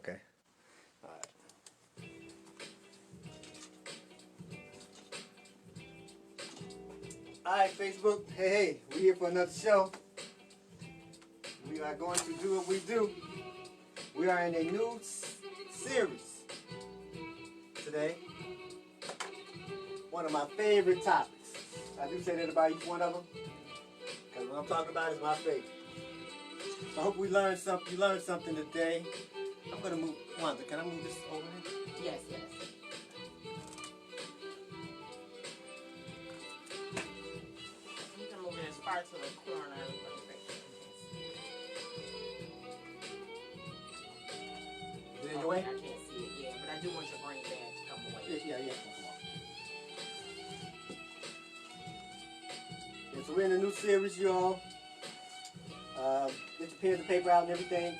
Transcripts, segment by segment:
Okay. All right. All right, Facebook. Hey, we here for another show. We are going to do what we do. We are in a new series today. One of my favorite topics. I do say that about each one of them, because what I'm talking about is my favorite. So I hope we learned something. You learned something today. I'm gonna move. Wanda, can I move this over here? Yes, yes. You can move it as far to the corner. Is it in your way? I can't see it yet, but I do want your green bag to come away. Yeah. Yeah, so we're in a new series, y'all. Get your pens and paper out and everything.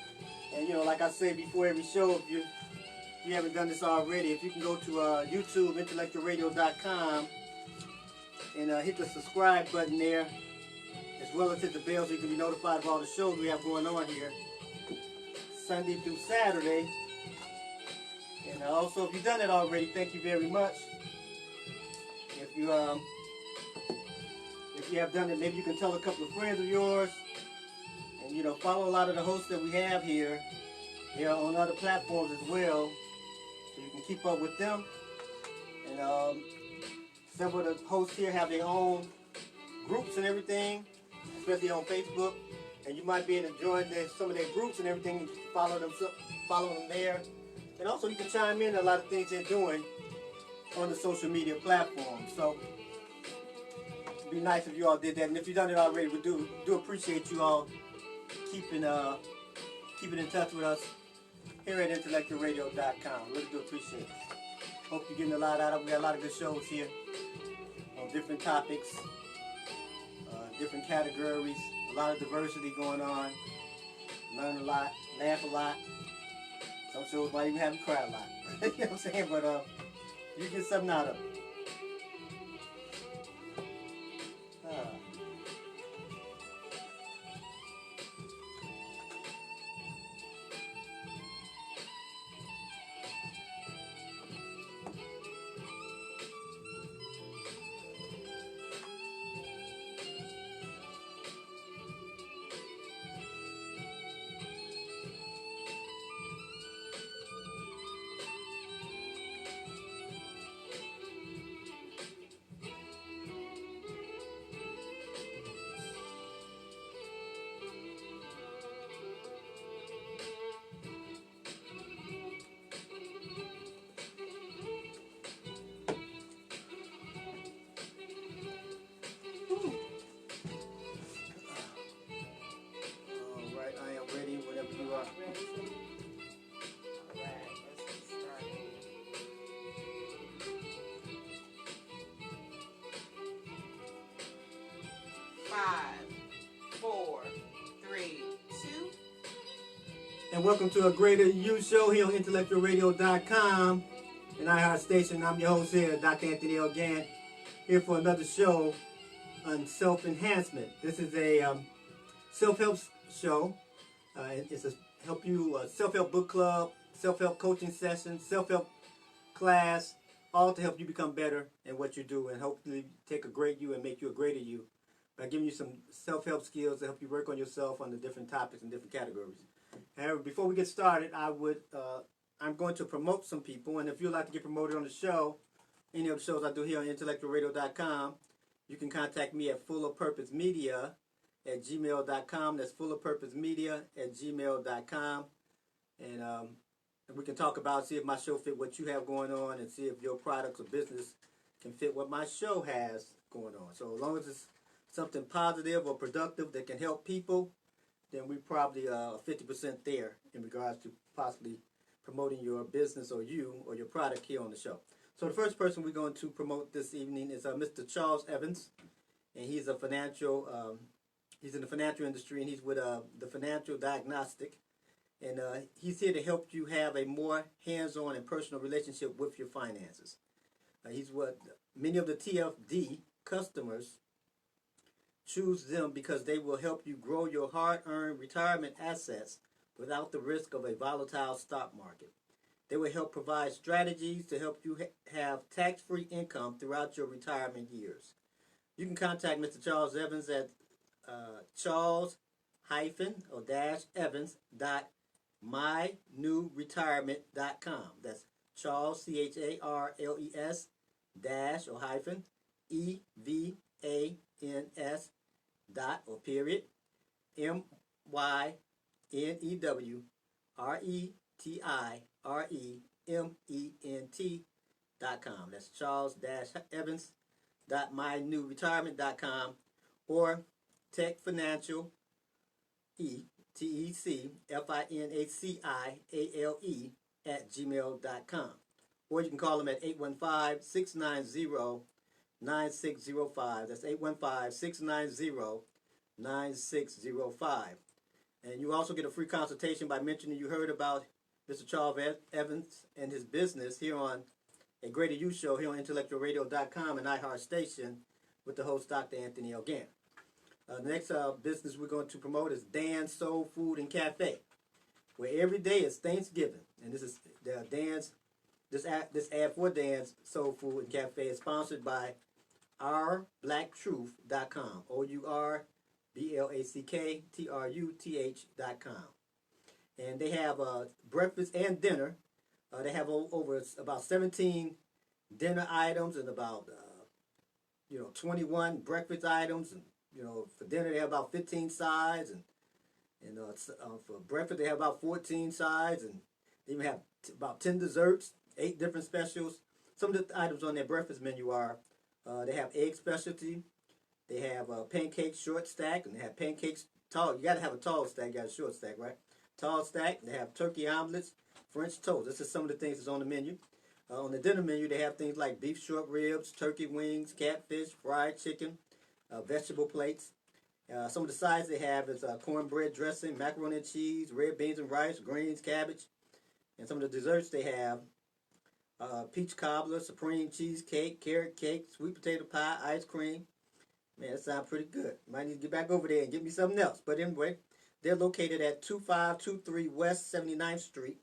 And like I say before every show, if you haven't done this already, if you can go to YouTube, IntellectualRadio.com, and hit the subscribe button there, as well as hit the bell so you can be notified of all the shows we have going on here, Sunday through Saturday. And also, if you've done it already, thank you very much. If you have done it, maybe you can tell a couple of friends of yours, and follow a lot of the hosts that we have here. They are on other platforms as well, so you can keep up with them. And several of the hosts here have their own groups and everything, especially on Facebook. And you might be able to join some of their groups and everything, and follow them there. And also you can chime in a lot of things they're doing on the social media platforms. So it'd be nice if you all did that. And if you've done it already, we do appreciate you all keeping in touch with us here at IntellectualRadio.com. Really do appreciate it. Hope you're getting a lot out of it. We got a lot of good shows here on different topics, different categories, a lot of diversity going on. Learn a lot, laugh a lot. Some shows might even have you cry a lot. You know what I'm saying? But you get something out of it. And welcome to a Greater You show here on IntellectualRadio.com and iHeart Station. I'm your host here, Dr. Anthony L. Gann, here for another show on self-enhancement. This is a self-help show. It's a self-help book club, self-help coaching session, self-help class, all to help you become better in what you do and hopefully take a great you and make you a greater you by giving you some self-help skills to help you work on yourself on the different topics and different categories. However, before we get started, I'm going to promote some people, and if you'd like to get promoted on the show, any of the shows I do here on IntellectualRadio.com, you can contact me at fullofpurposemedia@gmail.com. That's fullofpurposemedia@gmail.com, and we can talk about, see if my show fit what you have going on, and see if your products or business can fit what my show has going on. So as long as it's something positive or productive that can help people, then we probably 50% there in regards to possibly promoting your business or you or your product here on the show. So the first person we're going to promote this evening is Mr. Charles Evans, and he's a he's in the financial industry, and he's with the Financial Diagnostic, and he's here to help you have a more hands-on and personal relationship with your finances. He's what many of the TFD customers choose them because they will help you grow your hard-earned retirement assets without the risk of a volatile stock market. They will help provide strategies to help you have tax-free income throughout your retirement years. You can contact Mr. Charles Evans at charles-evans.mynewretirement.com. That's Charles, Charles, dash or hyphen, EVANS dot or period, MYNEWRETIREMENT.com. That's charles-evans.mynewretirement.com or tecfinanciale, tecfinaciale @gmail.com. Or you can call them at 815-690-9605. That's 815-690-9605. And you also get a free consultation by mentioning you heard about Mr. Charles Evans and his business here on A Greater You Show here on IntellectualRadio.com and iHeart Station with the host, Dr. Anthony L. Gann. The next business we're going to promote is Dan's Soul Food and Cafe, where every day is Thanksgiving. And this is Dan's. This ad for Dan's Soul Food and Cafe is sponsored by OurBlackTruth.com. OurBlackTruth.com. And they have breakfast and dinner. They have over about 17 dinner items and about 21 breakfast items. And for dinner they have about 15 sides, and for breakfast they have about 14 sides, and they even have about 10 desserts, 8 different specials. Some of the items on their breakfast menu are they have egg specialty, they have pancakes short stack, and they have pancakes tall. You got to have a tall stack, you got a short stack, right? Tall stack. They have turkey omelets, French toast. This is some of the things that's on the menu. On the dinner menu, they have things like beef short ribs, turkey wings, catfish, fried chicken, vegetable plates. Some of the sides they have is cornbread dressing, macaroni and cheese, red beans and rice, greens, cabbage. And some of the desserts they have peach cobbler, supreme cheesecake, carrot cake, sweet potato pie, ice cream. Man, that sounds pretty good. Might need to get back over there and get me something else. But anyway, they're located at 2523 West 79th Street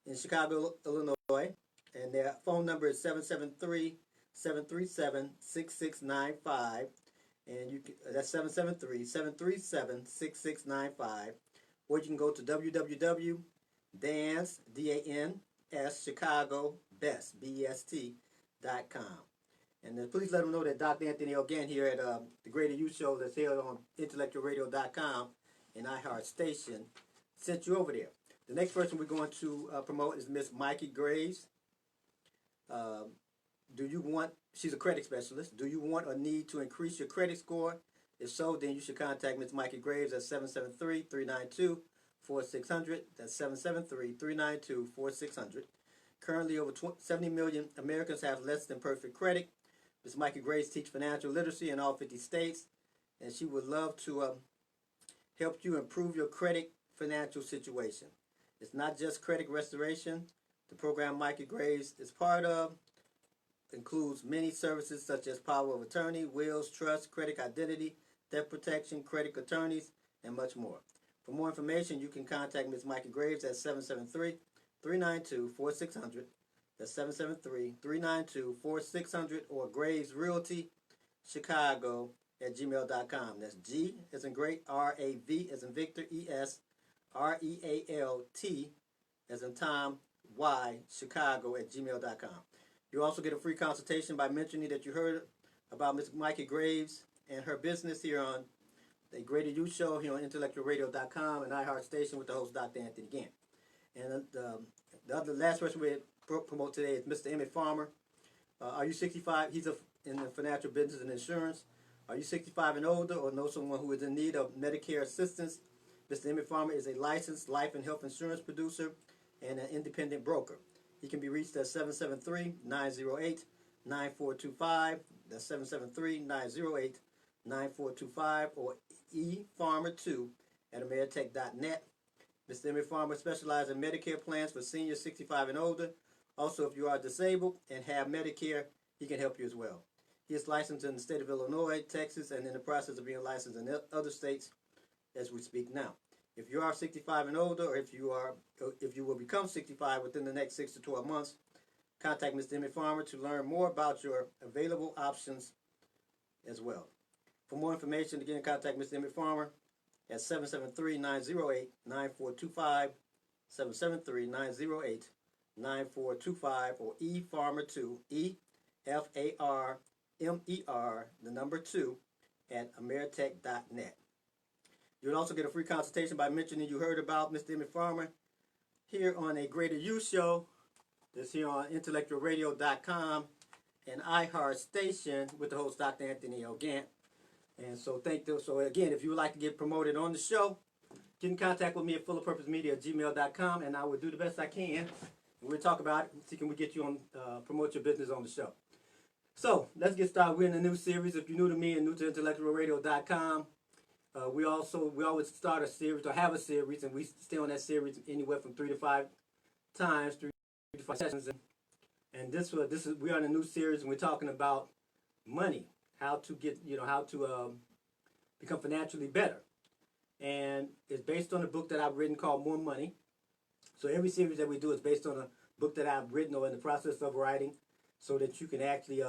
in Chicago, Illinois. And their phone number is 773-737-6695. And that's 773-737-6695. Or you can go to www.dancechicagobest.com. And please let them know that Dr. Anthony L. Gann here at the Greater You Show that's here on IntellectualRadio.com and iHeart Station sent you over there. The next person we're going to promote is Miss Mikki Graves. She's a credit specialist. Do you want or need to increase your credit score? If so, then you should contact Ms. Mikki Graves at 773-392-4600. That's 773-392-4600. Currently, over 70 million Americans have less than perfect credit. Ms. Mikki Graves teaches financial literacy in all 50 states, and she would love to help you improve your credit financial situation. It's not just credit restoration. The program Mikki Graves is part of includes many services such as power of attorney, wills, trust, credit identity, debt protection, credit attorneys, and much more. For more information, you can contact Ms. Mikki Graves at 773-392-4600. That's 773-392-4600 or Graves Realty Chicago at gmail.com. That's G as in great, R-A-V as in Victor, E-S, R-E-A-L-T as in Tom, Y, Chicago at gmail.com. You also get a free consultation by mentioning that you heard about Ms. Mikki Graves and her business here on the Greater You Show here on IntellectualRadio.com and iHeart Station with the host, Dr. Anthony Gann. And the last person we promote today is Mr. Emmett Farmer. Are you 65? He's in the financial business and insurance. Are you 65 and older or know someone who is in need of Medicare assistance? Mr. Emmett Farmer is a licensed life and health insurance producer and an independent broker. He can be reached at 773-908-9425. That's 773-908-9425 or efarmer2@ameritech.net. Mr. Emmett Farmer specializes in Medicare plans for seniors 65 and older. Also, if you are disabled and have Medicare, he can help you as well. He is licensed in the state of Illinois, Texas, and in the process of being licensed in other states as we speak now. If you are 65 and older, or if you will become 65 within the next 6 to 12 months, contact Mr. Emmett Farmer to learn more about your available options as well. For more information, again, contact Mr. Emmett Farmer at 773-908-9425, 773-908-9425, or efarmer2, EFARMER, the number 2, at ameritech.net. You'll also get a free consultation by mentioning you heard about Mr. Emmett Farmer here on a Greater You show. This here on IntellectualRadio.com and iHeart Station with the host Dr. Anthony L. Gant. And so so again, if you would like to get promoted on the show, get in contact with me at fullofpurposemedia@gmail.com, and I will do the best I can. We'll talk about it, see can we get you on, promote your business on the show. So let's get started. We're in a new series. If you're new to me and new to IntellectualRadio.com, we always start a series or have a series, and we stay on that series anywhere from 3 to 5 times, 3 to 5 sessions. And this is we are in a new series, and we're talking about money, how to get become financially better, and it's based on a book that I've written called More Money. So every series that we do is based on a book that I've written or in the process of writing, so that you can actually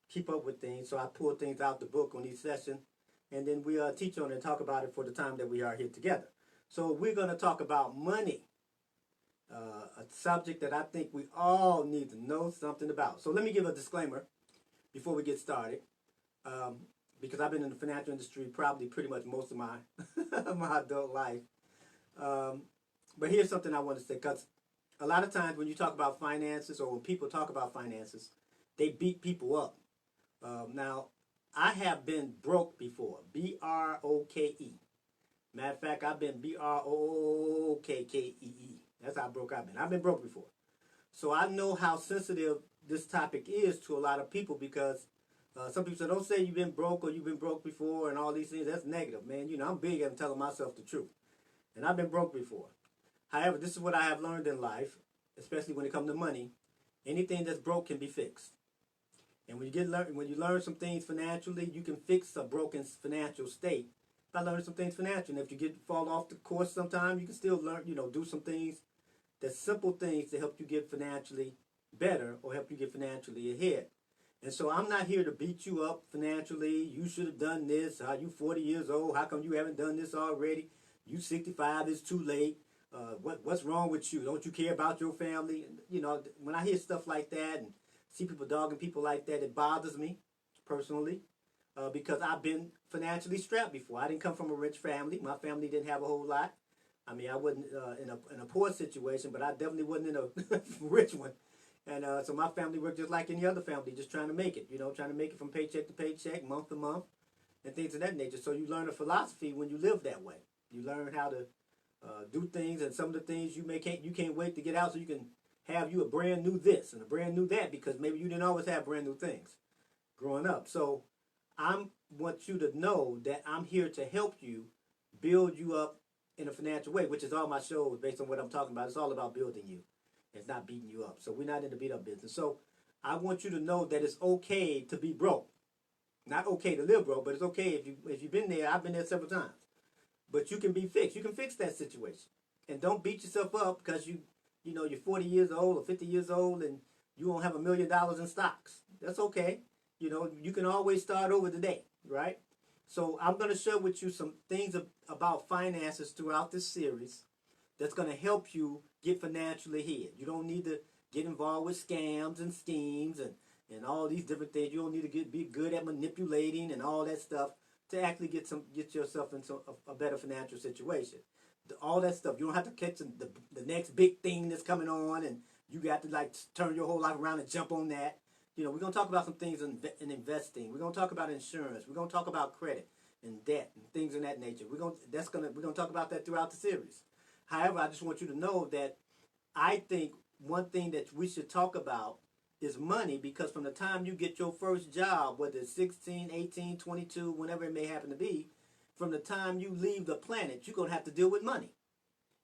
keep up with things. So I pull things out the book on each session, and then we teach on it and talk about it for the time that we are here together. So we're going to talk about money, a subject that I think we all need to know something about. So let me give a disclaimer before we get started, because I've been in the financial industry probably pretty much most of my my adult life. But here's something I want to say, because a lot of times when you talk about finances, or when people talk about finances, they beat people up. Now, I have been broke before, B-R-O-K-E. Matter of fact, I've been B-R-O-K-K-E-E. That's how broke I've been. I've been broke before. So I know how sensitive this topic is to a lot of people, because some people say, don't say you've been broke or you've been broke before and all these things. That's negative, man. You know, I'm big at telling myself the truth. And I've been broke before. However, this is what I have learned in life, especially when it comes to money. Anything that's broke can be fixed. And when you learn some things financially, you can fix a broken financial state by learning some things financially. And if you fall off the course sometime, you can still learn, do some things, that's simple things to help you get financially better or help you get financially ahead. And so I'm not here to beat you up financially. You should have done this. You 40 years old. How come you haven't done this already? You 65, it's too late. What's wrong with you? Don't you care about your family? When I hear stuff like that and see people dogging people like that, it bothers me personally, because I've been financially strapped before. I didn't come from a rich family. My family didn't have a whole lot. I mean, I wasn't in a poor situation, but I definitely wasn't in a rich one. And so my family worked just like any other family, just trying to make it, trying to make it from paycheck to paycheck, month to month, and things of that nature. So you learn a philosophy when you live that way. You learn how to do things, and some of the things you can't wait to get out so you can have you a brand new this and a brand new that, because maybe you didn't always have brand new things growing up. So I want you to know that I'm here to help you build you up in a financial way, which is all my shows based on what I'm talking about. It's all about building you. It's not beating you up. So we're not in the beat up business. So I want you to know that it's okay to be broke. Not okay to live broke, but it's okay if you've been there. I've been there several times. But you can be fixed. You can fix that situation. And don't beat yourself up because you're 40 years old or 50 years old and you don't have $1 million in stocks. That's okay. You can always start over today, right? So I'm going to share with you some things about finances throughout this series that's going to help you get financially ahead. You don't need to get involved with scams and schemes and all these different things. You don't need to be good at manipulating and all that stuff to actually get yourself into a better financial situation. All that stuff. You don't have to catch the next big thing that's coming on, and you got to turn your whole life around and jump on that. We're going to talk about some things in investing. We're going to talk about insurance. We're going to talk about credit and debt and things of that nature. We're going to talk about that throughout the series. However, I just want you to know that I think one thing that we should talk about is money, because from the time you get your first job, whether it's 16, 18, 22, whenever it may happen to be, from the time you leave the planet, you're going to have to deal with money.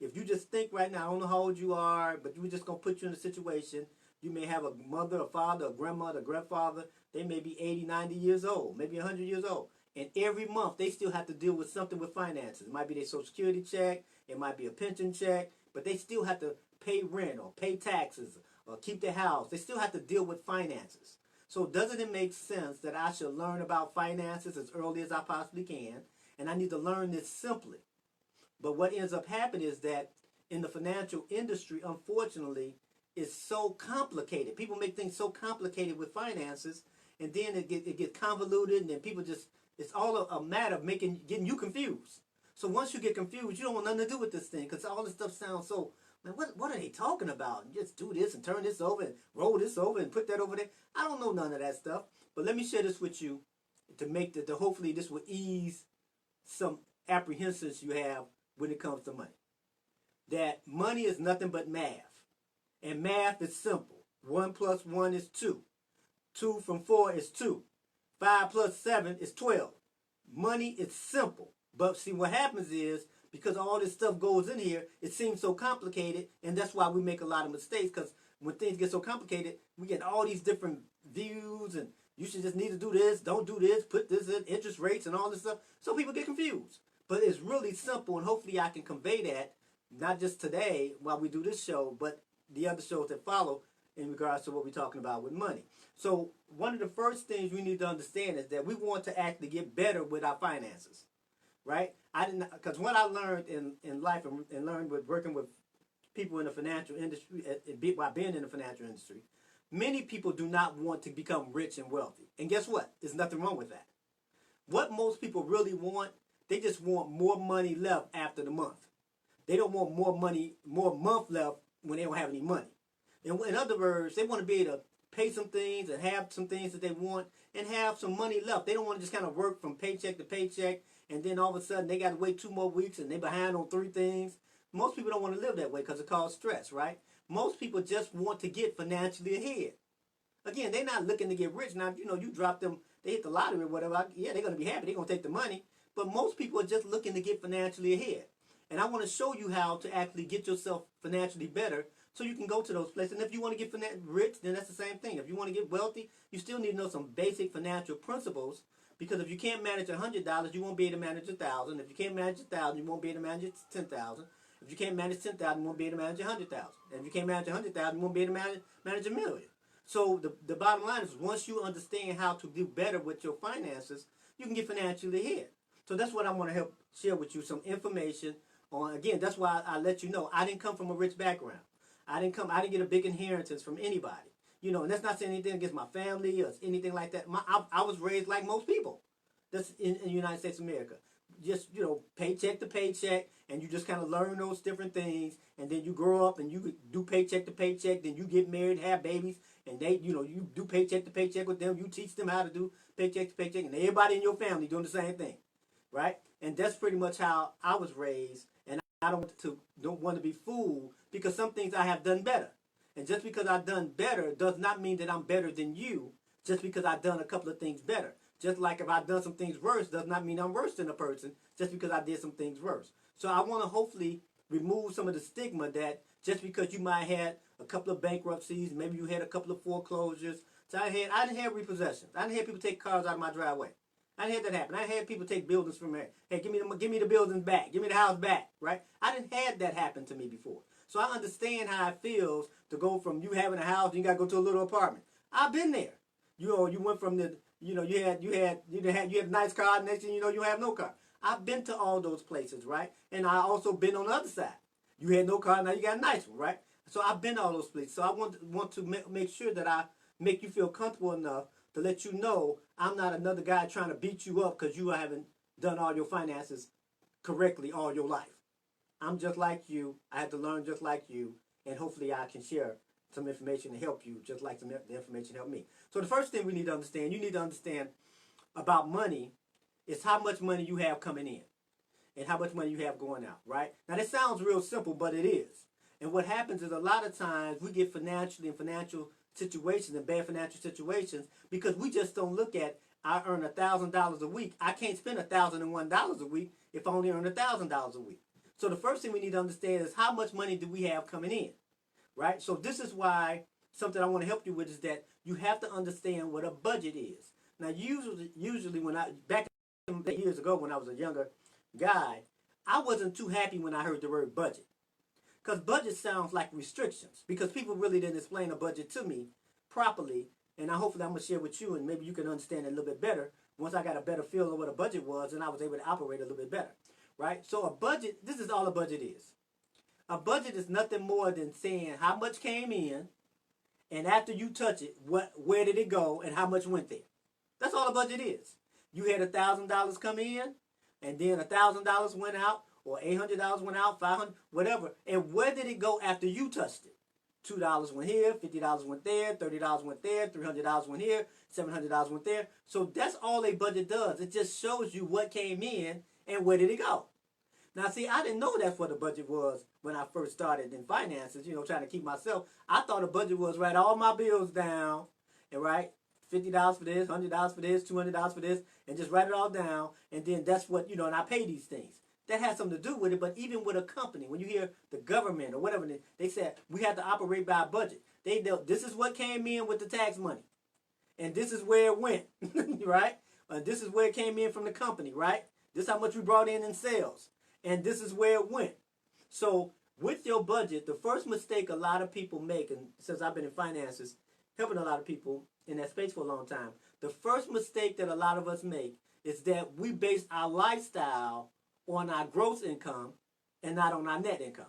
If you just think right now, I don't know how old you are, but we're just going to put you in a situation. You may have a mother, a father, a grandmother, a grandfather. They may be 80, 90 years old, maybe 100 years old. And every month, they still have to deal with something with finances. It might be their Social Security check. It might be a pension check, but they still have to pay rent or pay taxes or keep their house. They still have to deal with finances. So doesn't it make sense that I should learn about finances as early as I possibly can? And I need to learn this simply. But what ends up happening is that in the financial industry, unfortunately, it's so complicated. People make things so complicated with finances, and then it gets convoluted, and then people just, it's all a matter of getting you confused. So once you get confused, you don't want nothing to do with this thing, because all this stuff sounds so, man, what are they talking about? And just do this and turn this over and roll this over and put that over there. I don't know none of that stuff. But let me share this with you to hopefully this will ease some apprehensions you have when it comes to money. That money is nothing but math. And math is simple. 1 plus 1 is 2. 2 from 4 is 2. 5 plus 7 is 12. Money is simple. But see, what happens is, because all this stuff goes in here, it seems so complicated, and that's why we make a lot of mistakes, because when things get so complicated, we get all these different views, and you should just need to do this, don't do this, put this in, interest rates and all this stuff, so people get confused. But it's really simple, and hopefully I can convey that, not just today while we do this show, but the other shows that follow in regards to what we're talking about with money. So one of the first things we need to understand is that we want to actually get better with our finances, right? Because what I learned in life and learned with working with people in the financial industry, by being in the financial industry, many people do not want to become rich and wealthy. And guess what? There's nothing wrong with that. What most people really want, they just want more money left after the month. They don't want more money, more month left when they don't have any money. In other words, they want to be able to pay some things and have some things that they want and have some money left. They don't want to just kind of work from paycheck to paycheck and then all of a sudden they got to wait 2 more weeks and they're behind on 3 things. Most people don't want to live that way because it causes stress, right? Most people just want to get financially ahead. Again, they're not looking to get rich. Now, you drop them, they hit the lottery or whatever, yeah, they're going to be happy. They're going to take the money. But most people are just looking to get financially ahead. And I want to show you how to actually get yourself financially better so you can go to those places. And if you want to get rich, then that's the same thing. If you want to get wealthy, you still need to know some basic financial principles, because if you can't manage $100, you won't be able to manage $1,000. If you can't manage $1,000, you won't be able to manage $10,000. If you can't manage $10,000, you won't be able to manage $100,000. And if you can't manage $100,000, you won't be able to manage $1 million. So the bottom line is, once you understand how to do better with your finances, you can get financially ahead. So that's what I want to help share with you, some information on. Again, that's why I let you know I didn't come from a rich background. I didn't get a big inheritance from anybody. And that's not saying anything against my family or anything like that. I was raised like most people that's in the United States of America. Just, paycheck to paycheck, and you just kind of learn those different things, and then you grow up and you do paycheck to paycheck, then you get married, have babies, and they, you do paycheck to paycheck with them, you teach them how to do paycheck to paycheck, and everybody in your family doing the same thing, right? And that's pretty much how I was raised, and I don't want to be fooled, because some things I have done better. And just because I've done better does not mean that I'm better than you, just because I've done a couple of things better. Just like if I've done some things worse, does not mean I'm worse than a person, just because I did some things worse. So I want to hopefully remove some of the stigma that just because you might have had a couple of bankruptcies, maybe you had a couple of foreclosures. So I didn't have repossessions. I didn't have people take cars out of my driveway. I didn't have that happen. I had people take buildings from me. Hey, give me the buildings back. Give me the house back, right? I didn't have that happen to me before. So I understand how it feels to go from you having a house and you got to go to a little apartment. I've been there. You went from you had a nice car, next thing you have no car. I've been to all those places, right? And I also been on the other side. You had no car, now you got a nice one, right? So I've been to all those places. So I want to make sure that I make you feel comfortable enough to let you know I'm not another guy trying to beat you up because you haven't done all your finances correctly all your life. I'm just like you. I had to learn just like you, and hopefully I can share some information to help you, just like the information helped me. So the first thing you need to understand about money is how much money you have coming in and how much money you have going out, right? Now, that sounds real simple, but it is. And what happens is a lot of times we get financial situations and bad financial situations because we just don't look at, I earn $1,000 a week. I can't spend $1,001 a week if I only earn $1,000 a week. So the first thing we need to understand is how much money do we have coming in, right? So this is why something I want to help you with is that you have to understand what a budget is. Now, usually when back years ago when I was a younger guy, I wasn't too happy when I heard the word budget. Because budget sounds like restrictions. Because people really didn't explain a budget to me properly. And hopefully I'm going to share with you, and maybe you can understand it a little bit better once I got a better feel of what a budget was, and I was able to operate a little bit better. Right? So a budget, this is all a budget is. A budget is nothing more than saying how much came in, and after you touch it, where did it go, and how much went there. That's all a budget is. You had $1,000 come in, and then $1,000 went out, or $800 went out, $500, whatever. And where did it go after you touched it? $2 went here, $50 went there, $30 went there, $300 went here, $700 went there. So that's all a budget does. It just shows you what came in and where did it go. Now, see, I didn't know that's what a budget was when I first started in finances, trying to keep myself. I thought a budget was write all my bills down and write $50 for this, $100 for this, $200 for this, and just write it all down. And then that's what, and I pay these things. That has something to do with it, but even with a company, when you hear the government or whatever, they said we have to operate by a budget. They know this is what came in with the tax money, and this is where it went, right? This is where it came in from the company, right? This is how much we brought in sales, and this is where it went. So with your budget, the first mistake a lot of people make, and since I've been in finances, helping a lot of people in that space for a long time, the first mistake that a lot of us make is that we base our lifestyle on our gross income and not on our net income.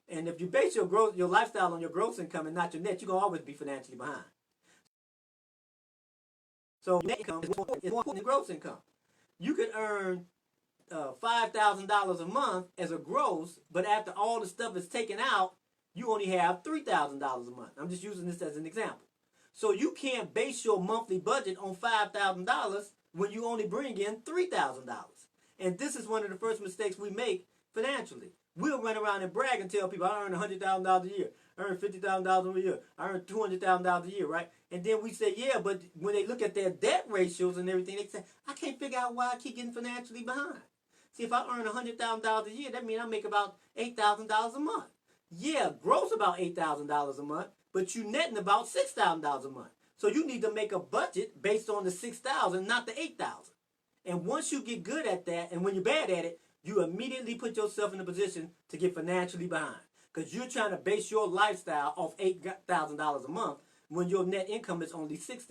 And if you base your lifestyle on your gross income and not your net, you're going to always be financially behind. So net income is more important than gross income. You could earn $5,000 a month as a gross, but after all the stuff is taken out, you only have $3,000 a month. I'm just using this as an example. So you can't base your monthly budget on $5,000 when you only bring in $3,000. And this is one of the first mistakes we make financially. We'll run around and brag and tell people, I earn $100,000 a year. I earn $50,000 a year. I earn $200,000 a year, right? And then we say, yeah, but when they look at their debt ratios and everything, they say, I can't figure out why I keep getting financially behind. See, if I earn $100,000 a year, that means I make about $8,000 a month. Yeah, gross about $8,000 a month, but you netting about $6,000 a month. So you need to make a budget based on the $6,000, not the $8,000. And once you get good at that, and when you're bad at it, you immediately put yourself in a position to get financially behind. Because you're trying to base your lifestyle off $8,000 a month when your net income is only $6,000.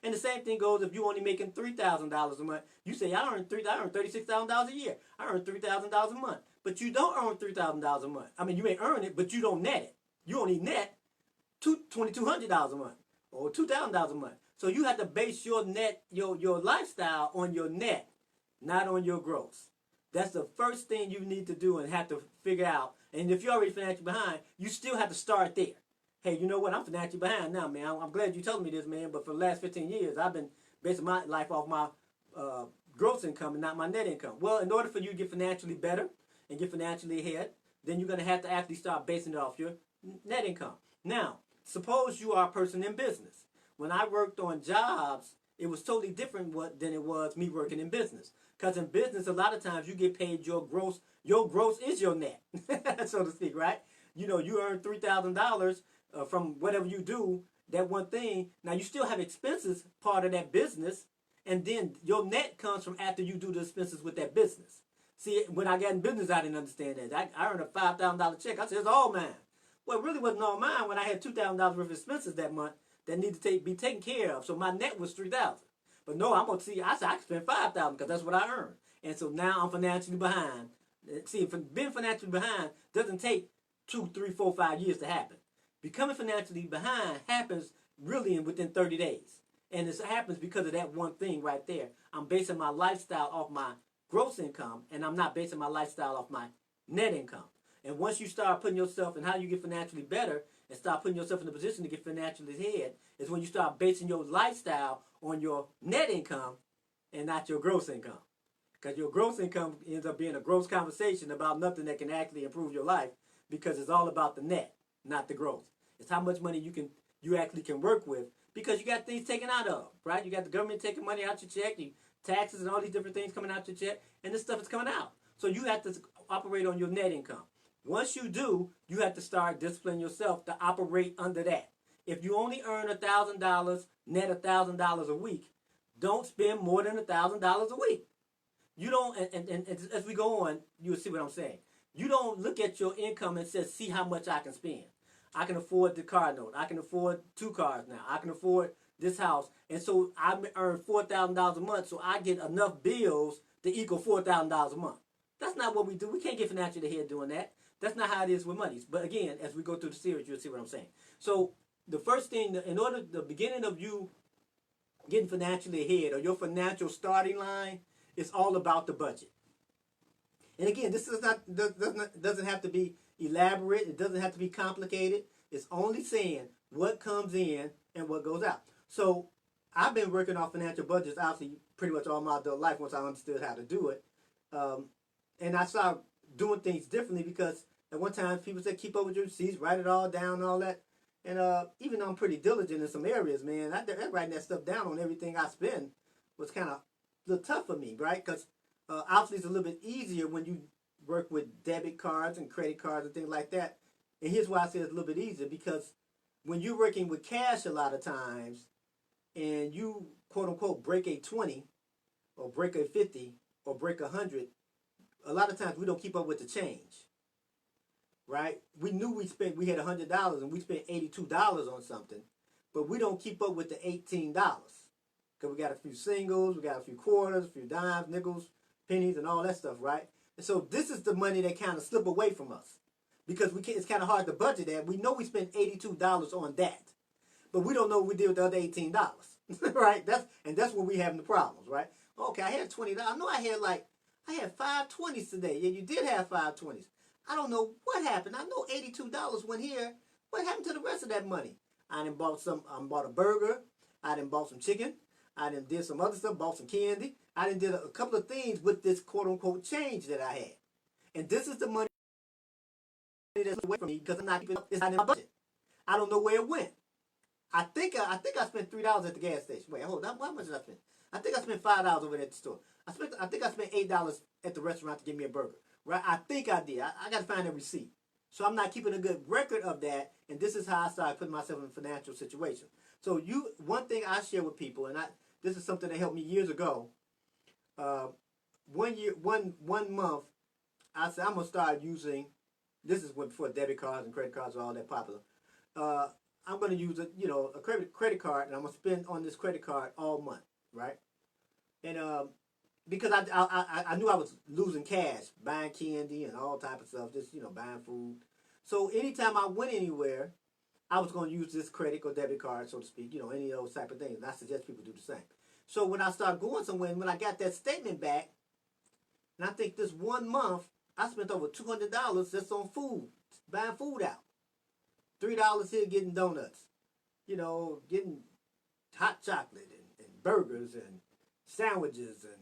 And the same thing goes if you're only making $3,000 a month. You say, I earn $36,000 a year. I earn $3,000 a month. But you don't earn $3,000 a month. I mean, you may earn it, but you don't net it. You only net $2,200 a month or $2,000 a month. So you have to base your net, your lifestyle on your net, not on your gross. That's the first thing you need to do and have to figure out. And if you're already financially behind, you still have to start there. Hey, you know what? I'm financially behind now, man. I'm glad you told me this, man. But for the last 15 years, I've been basing my life off my gross income and not my net income. Well, in order for you to get financially better and get financially ahead, then you're going to have to actually start basing it off your net income. Now, suppose you are a person in business. When I worked on jobs, it was totally different than it was me working in business. Because in business, a lot of times you get paid your gross. Your gross is your net, so to speak, right? You earn $3,000 from whatever you do, that one thing. Now, you still have expenses part of that business, and then your net comes from after you do the expenses with that business. See, when I got in business, I didn't understand that. I earned a $5,000 check. I said, it's all mine. Well, it really wasn't all mine when I had $2,000 worth of expenses that month that needed to be taken care of. So my net was $3,000. But no, I'm going to see, I said I can spend $5,000 because that's what I earned. And so now I'm financially behind. See, being financially behind doesn't take 2, 3, 4, 5 years to happen. Becoming financially behind happens really within 30 days. And it happens because of that one thing right there. I'm basing my lifestyle off my gross income, and I'm not basing my lifestyle off my net income. And once you start putting yourself in how you get financially better and start putting yourself in a position to get financially ahead, is when you start basing your lifestyle on your net income and not your gross income. Because your gross income ends up being a gross conversation about nothing that can actually improve your life, because it's all about the net, not the gross. It's how much money you actually can work with, because you got things taken out of, right? You got the government taking money out your check, you taxes and all these different things coming out your check, and this stuff is coming out. So you have to operate on your net income. Once you do, you have to start disciplining yourself to operate under that. If you only earn $1,000, net $1,000 a week, don't spend more than $1,000 a week. You don't, and as we go on, you'll see what I'm saying. You don't look at your income and say, see how much I can spend. I can afford the car note. I can afford 2 cars now. I can afford this house. And so I earn $4,000 a month, so I get enough bills to equal $4,000 a month. That's not what we do. We can't get financially ahead doing that. That's not how it is with money. But again, as we go through the series, you'll see what I'm saying. So the first thing, the beginning of you getting financially ahead, or your financial starting line, is all about the budget. And again, this is doesn't have to be elaborate. It doesn't have to be complicated. It's only saying what comes in and what goes out. So I've been working on financial budgets obviously pretty much all my adult life once I understood how to do it. And I started doing things differently because at one time people said keep up with your receipts, write it all down and all that. And even though I'm pretty diligent in some areas, man, writing that stuff down on everything I spend was kind of a little tough for me, right? Because obviously it's a little bit easier when you work with debit cards and credit cards and things like that. And here's why I say it's a little bit easier, because when you're working with cash a lot of times and you quote unquote break a 20 or break a 50 or break 100, a lot of times we don't keep up with the change, right? We knew we had $100 and we spent $82 on something, but we don't keep up with the $18 because we got a few singles, we got a few quarters, a few dimes, nickels, pennies, and all that stuff, right? And so this is the money that kind of slip away from us because it's kind of hard to budget that. We know we spent $82 on that, but we don't know what we did with the other $18, right? That's where we having the problems, right? Okay, I had $20. I know I had 5 20s today. Yeah, you did have 5 20s. I don't know what happened. I know $82 went here. What happened to the rest of that money? I done bought a burger. I done bought some chicken. I done did some other stuff, bought some candy. I done did a couple of things with this quote-unquote change that I had. And this is the money that's away from me because I'm not keeping up. It's not in my budget. I don't know where it went. I think I spent $3 at the gas station. Wait, hold on. How much did I spend? I think I spent $5 over there at the store. I think I spent $8 at the restaurant to get me a burger. Right? I think I did. I got to find a receipt. So I'm not keeping a good record of that, and this is how I started putting myself in a financial situation. So one thing I share with people, and this is something that helped me years ago. 1 month, I said I'm gonna start using. This is before debit cards and credit cards were all that popular. I'm gonna use a credit card, and I'm gonna spend on this credit card all month, right? And because I knew I was losing cash, buying candy and all type of stuff, just buying food. So anytime I went anywhere, I was going to use this credit or debit card, so to speak, any of those type of things. And I suggest people do the same. So when I started going somewhere, and when I got that statement back, and I think this 1 month, I spent over $200 just on food, buying food out. $3 here getting donuts, getting hot chocolate and burgers and sandwiches and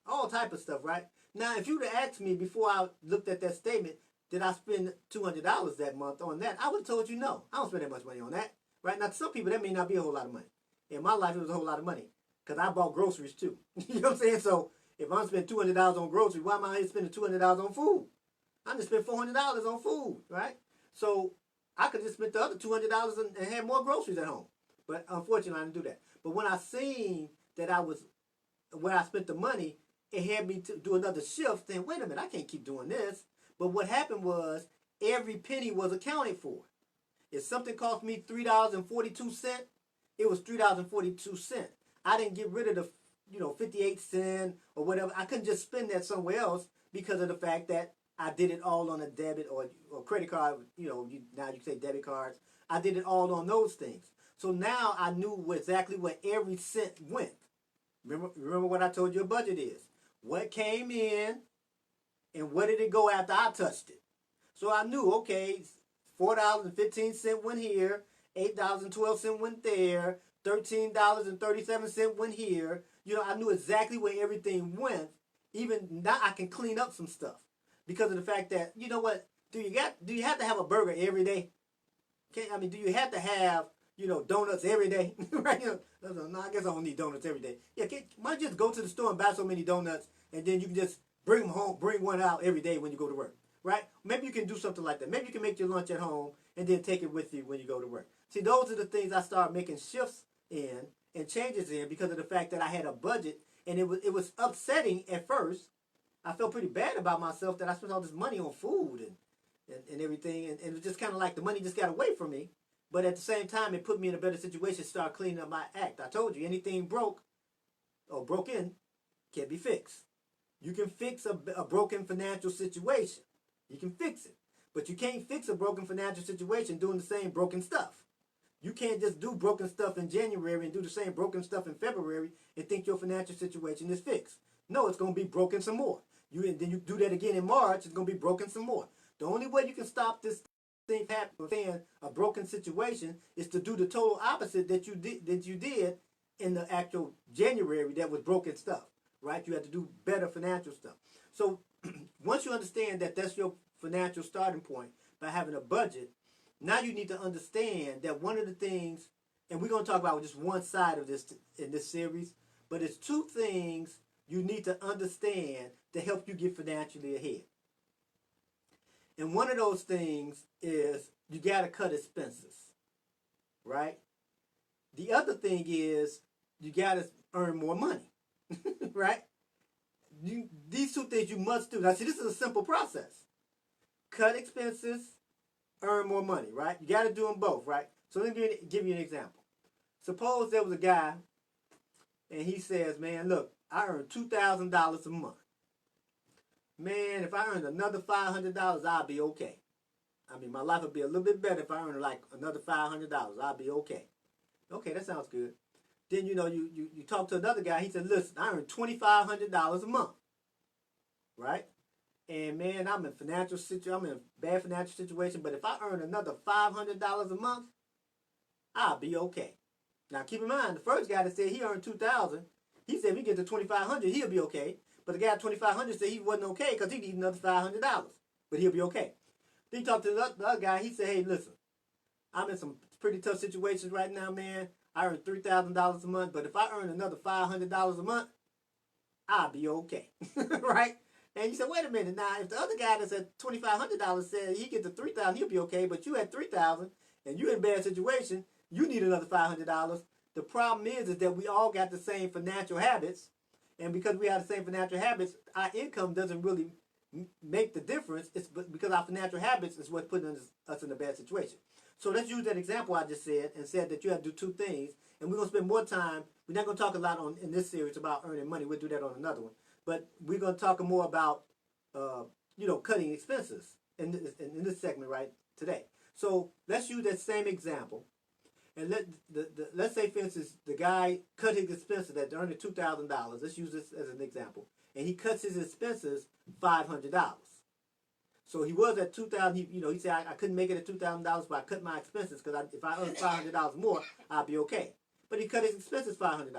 all type of stuff, right? Now, if you'd have asked me before I looked at that statement, did I spend $200 that month on that? I would have told you no. I don't spend that much money on that, right? Now, to some people, that may not be a whole lot of money. In my life, it was a whole lot of money because I bought groceries too. You know what I'm saying? So if I'm spending $200 on groceries, why am I spending $200 on food? I just spent $400 on food, right? So I could just spend the other $200 and have more groceries at home. But unfortunately, I didn't do that. But when I seen that where I spent the money, it had me to do another shift. Then wait a minute, I can't keep doing this. But what happened was every penny was accounted for. If something cost me $3.42, it was $3.42. I didn't get rid of the 58 cents or whatever. I couldn't just spend that somewhere else because of the fact that I did it all on a debit or credit card. Now you can say debit cards. I did it all on those things. So now I knew exactly where every cent went. Remember what I told you a budget is. What came in and where did it go after I touched it. So I knew, okay, $4.15 went here, $8.12 went there, $13.37 went here. I knew exactly where everything went. Even now I can clean up some stuff because of the fact that, what, do you have to have a burger every day? Do you have to have donuts every day, right? No, I guess I don't need donuts every day. Yeah, might just go to the store and buy so many donuts, and then you can just bring them home, bring one out every day when you go to work, right? Maybe you can do something like that. Maybe you can make your lunch at home and then take it with you when you go to work. See, those are the things I started making shifts in and changes in because of the fact that I had a budget And it was upsetting at first. I felt pretty bad about myself that I spent all this money on food and everything. And it was just kind of like the money just got away from me. But at the same time, it put me in a better situation to start cleaning up my act. I told you, anything broke or broken can be fixed. You can fix a broken financial situation. You can fix it. But you can't fix a broken financial situation doing the same broken stuff. You can't just do broken stuff in January and do the same broken stuff in February and think your financial situation is fixed. No, it's going to be broken some more. And then you do that again in March, it's going to be broken some more. The only way you can stop this thing happening, a broken situation, is to do the total opposite that you did in the actual January that was broken stuff, right? You have to do better financial stuff. So once you understand that that's your financial starting point by having a budget, now you need to understand that one of the things, and we're going to talk about just one side of this in this series, but it's two things you need to understand to help you get financially ahead. And one of those things is you got to cut expenses, right? The other thing is you got to earn more money, right? These two things you must do. Now, see, this is a simple process. Cut expenses, earn more money, right? You got to do them both, right? So let me give you an example. Suppose there was a guy, and he says, man, look, I earn $2,000 a month. Man, if I earned another $500, I'll be okay. I mean, my life would be a little bit better if I earned like another $500. I'll be okay. Okay, that sounds good. Then, you talk to another guy. He said, listen, I earn $2,500 a month, right? And, man, I'm in a bad financial situation, but if I earn another $500 a month, I'll be okay. Now, keep in mind, the first guy that said he earned $2,000, he said if he gets to $2,500, he'll be okay. But the guy at $2,500 said he wasn't okay because he needed another $500, but he'll be okay. Then he talked to the other guy. He said, hey, listen, I'm in some pretty tough situations right now, man. I earn $3,000 a month, but if I earn another $500 a month, I'll be okay, right? And you said, wait a minute, now if the other guy that's at $2,500 said he gets to $3,000, he'll be okay, but you at $3,000 and you're in a bad situation, you need another $500. The problem is that we all got the same financial habits, and because we have the same financial habits, our income doesn't really make the difference. It's because our financial habits is what's putting us in a bad situation. So let's use that example I just said and said that you have to do two things, and we're going to spend more time. We're not going to talk a lot in this series about earning money. We'll do that on another one. But we're going to talk more about, cutting expenses in this segment right today. So let's use that same example. And let's say, for instance, the guy cut his expenses at earning $2,000. Let's use this as an example. And he cuts his expenses $500. So he was at $2,000. He said, I couldn't make it at $2,000, but I cut my expenses because if I earn $500 more, I'll be okay. But he cut his expenses $500.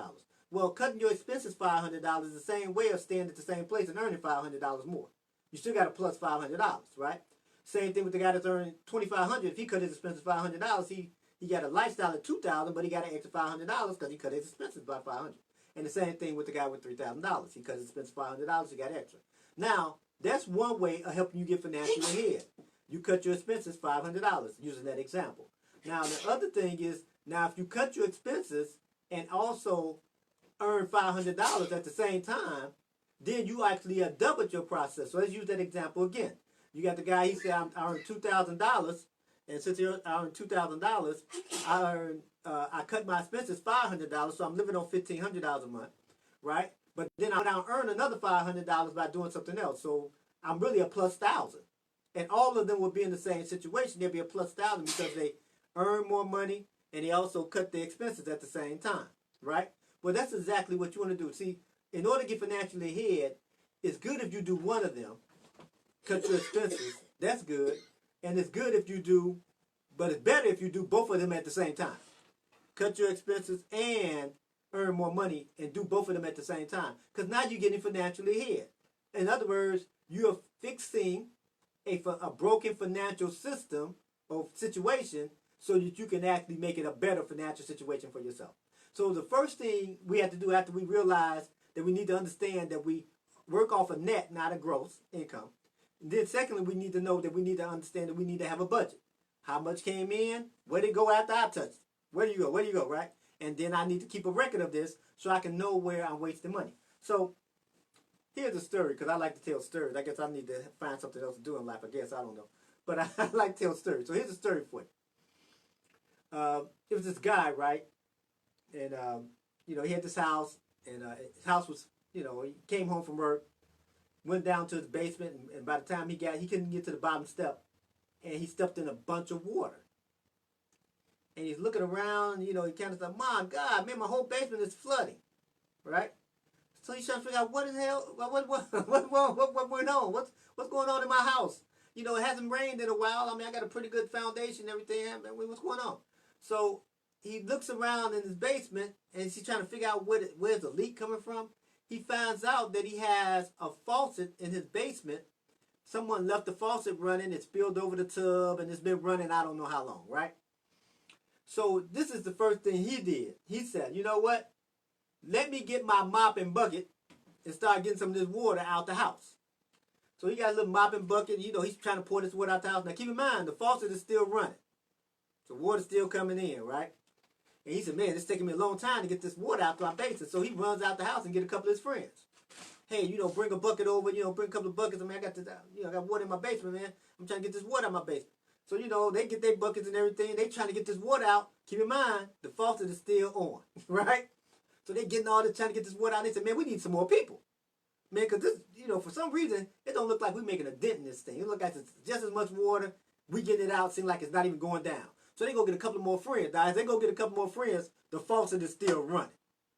Well, cutting your expenses $500 is the same way of staying at the same place and earning $500 more. You still got a plus $500, right? Same thing with the guy that's earning $2,500. If he cut his expenses $500, he got a lifestyle at $2,000, but he got an extra $500 because he cut his expenses by $500. And the same thing with the guy with $3,000. He cut his expenses $500, he got extra. Now, that's one way of helping you get financially ahead. You cut your expenses $500 using that example. Now, the other thing is, now if you cut your expenses and also earn $500 at the same time, then you actually have doubled your process. So let's use that example again. You got the guy, he said, I earned $2,000, and since I earned $2,000, I cut my expenses $500, so I'm living on $1,500 a month, right? But then I now earn another $500 by doing something else, so I'm really a plus $1,000. And all of them will be in the same situation. They'll be a plus $1,000 because they earn more money and they also cut their expenses at the same time, right? Well, that's exactly what you want to do. See, in order to get financially ahead, it's good if you do one of them, cut your expenses. That's good. And it's good if you do, but it's better if you do both of them at the same time. Cut your expenses and earn more money and do both of them at the same time. Because now you're getting financially ahead. In other words, you're fixing a broken financial system or situation so that you can actually make it a better financial situation for yourself. So the first thing we have to do after we realize that we need to understand that we work off a net, not a gross income. And then secondly, we need to know that we need to understand that we need to have a budget. How much came in? Where did it go after I touched? Where do you go? Where do you go, right? And then I need to keep a record of this so I can know where I'm wasting money. So here's a story, because I like to tell stories. I guess I need to find something else to do in life. I guess I don't know, but I like to tell stories. So here's a story for you. It was this guy, right? And he had this house, and his house was, he came home from work, went down to his basement, and by the time he couldn't get to the bottom step, and he stepped in a bunch of water. And he's looking around, he kind of said, "My God, man, my whole basement is flooding," right? So he's trying to figure out what in the hell, what went on? What's going on in my house? It hasn't rained in a while. I mean, I got a pretty good foundation and everything. What's going on? So he looks around in his basement, and he's trying to figure out where's the leak coming from. He finds out that he has a faucet in his basement. Someone left the faucet running. It spilled over the tub, and it's been running I don't know how long, right? So this is the first thing he did. He said, "You know what? Let me get my mop and bucket and start getting some of this water out the house." So he got a little mop and bucket. He's trying to pour this water out the house. Now keep in mind, the faucet is still running. So water's still coming in, right? And he said, "Man, it's taking me a long time to get this water out to my basement." So he runs out the house and get a couple of his friends. "Hey, bring a bucket over, bring a couple of buckets. I mean, I got this, I got water in my basement, man. I'm trying to get this water out of my basement." So, they get their buckets and everything. They trying to get this water out. Keep in mind, the faucet is still on, right? So they getting all this, trying to get this water out. They said, "Man, we need some more people. Man, because this, for some reason, it don't look like we're making a dent in this thing. It look like it's just as much water. We getting it out. Seem like it's not even going down." So they go get a couple more friends. Guys, they go get a couple more friends. The faucet is still running,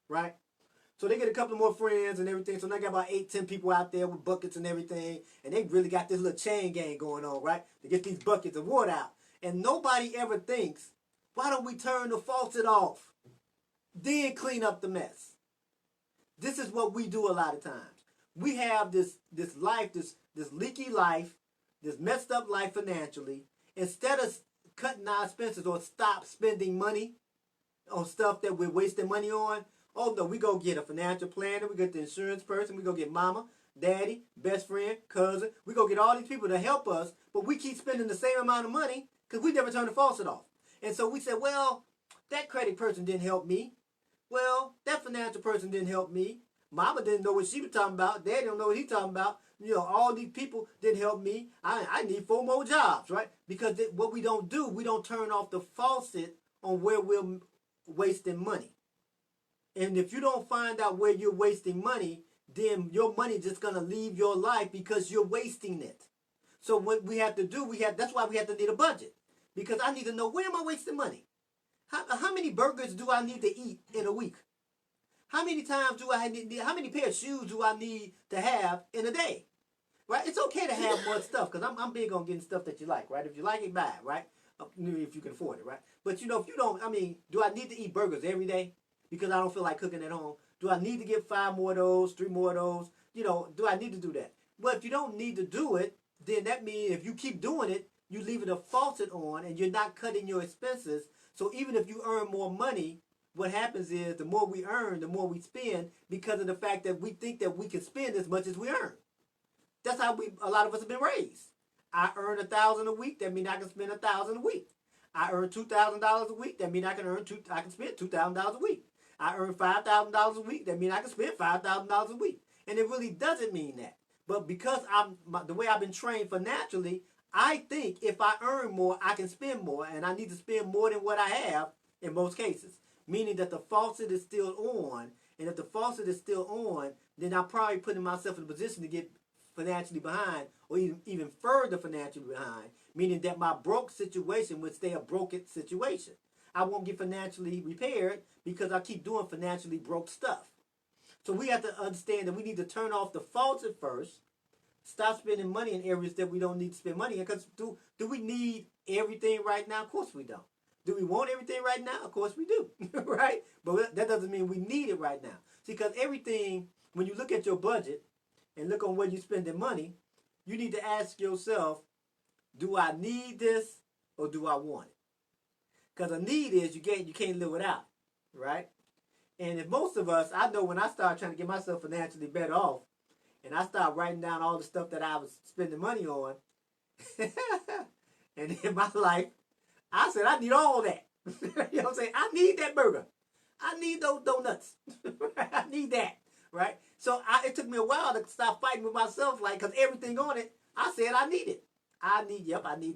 right? So they get a couple more friends and everything. So now they got about 8, 10 people out there with buckets and everything. And they really got this little chain gang going on, right? To get these buckets of water out. And nobody ever thinks, why don't we turn the faucet off? Then clean up the mess. This is what we do a lot of times. We have this life, this leaky life, this messed up life financially. Instead of cutting our expenses or stop spending money on stuff that we're wasting money on, oh no, we go get a financial planner, we get the insurance person, we go get mama, daddy, best friend, cousin. We go get all these people to help us, but we keep spending the same amount of money because we never turn the faucet off. And so we said, well, that credit person didn't help me. Well, that financial person didn't help me. Mama didn't know what she was talking about. Daddy don't know what he's talking about. All these people didn't help me. I need 4 more jobs, right? Because what we don't do, we don't turn off the faucet on where we're wasting money. And if you don't find out where you're wasting money, then your money is just going to leave your life because you're wasting it. So what we have to do, that's why we have to need a budget. Because I need to know, where am I wasting money? How many burgers do I need to eat in a week? How many times how many pair of shoes do I need to have in a day? Right? It's okay to have more stuff, because I'm big on getting stuff that you like, right? If you like it, buy it, right? If you can afford it, right? But if you don't, do I need to eat burgers every day because I don't feel like cooking at home? Do I need to get 5 more of those, 3 more of those? Do I need to do that? Well, if you don't need to do it, then that means if you keep doing it, you're leaving the faucet on and you're not cutting your expenses. So even if you earn more money, what happens is the more we earn, the more we spend, because of the fact that we think that we can spend as much as we earn. That's how a lot of us have been raised. I earn $1,000 a week. That means I can spend $1,000 a week. I earn $2,000 a week. That means I can spend $2,000 a week. I earn $5,000 a week. That means I can spend $5,000 a week. And it really doesn't mean that. But because the way I've been trained financially, I think if I earn more, I can spend more, and I need to spend more than what I have in most cases. Meaning that the faucet is still on, and if the faucet is still on, then I'm probably putting myself in a position to get financially behind, or even further financially behind, meaning that my broke situation would stay a broken situation. I won't get financially repaired because I keep doing financially broke stuff. So we have to understand that we need to turn off the faucet first, stop spending money in areas that we don't need to spend money in, because do we need everything right now? Of course we don't. Do we want everything right now? Of course we do, right? But that doesn't mean we need it right now. See, because everything, when you look at your budget and look on where you're spending money, you need to ask yourself, do I need this or do I want it? Because a need is you can't live without it, right? And if most of us, I know when I start trying to get myself financially better off, and I start writing down all the stuff that I was spending money on, and in my life, I said, I need all that. You know what I'm saying? I need that burger. I need those donuts. I need that. right? So it took me a while to stop fighting with myself, like, because everything on it, I said I need it. I need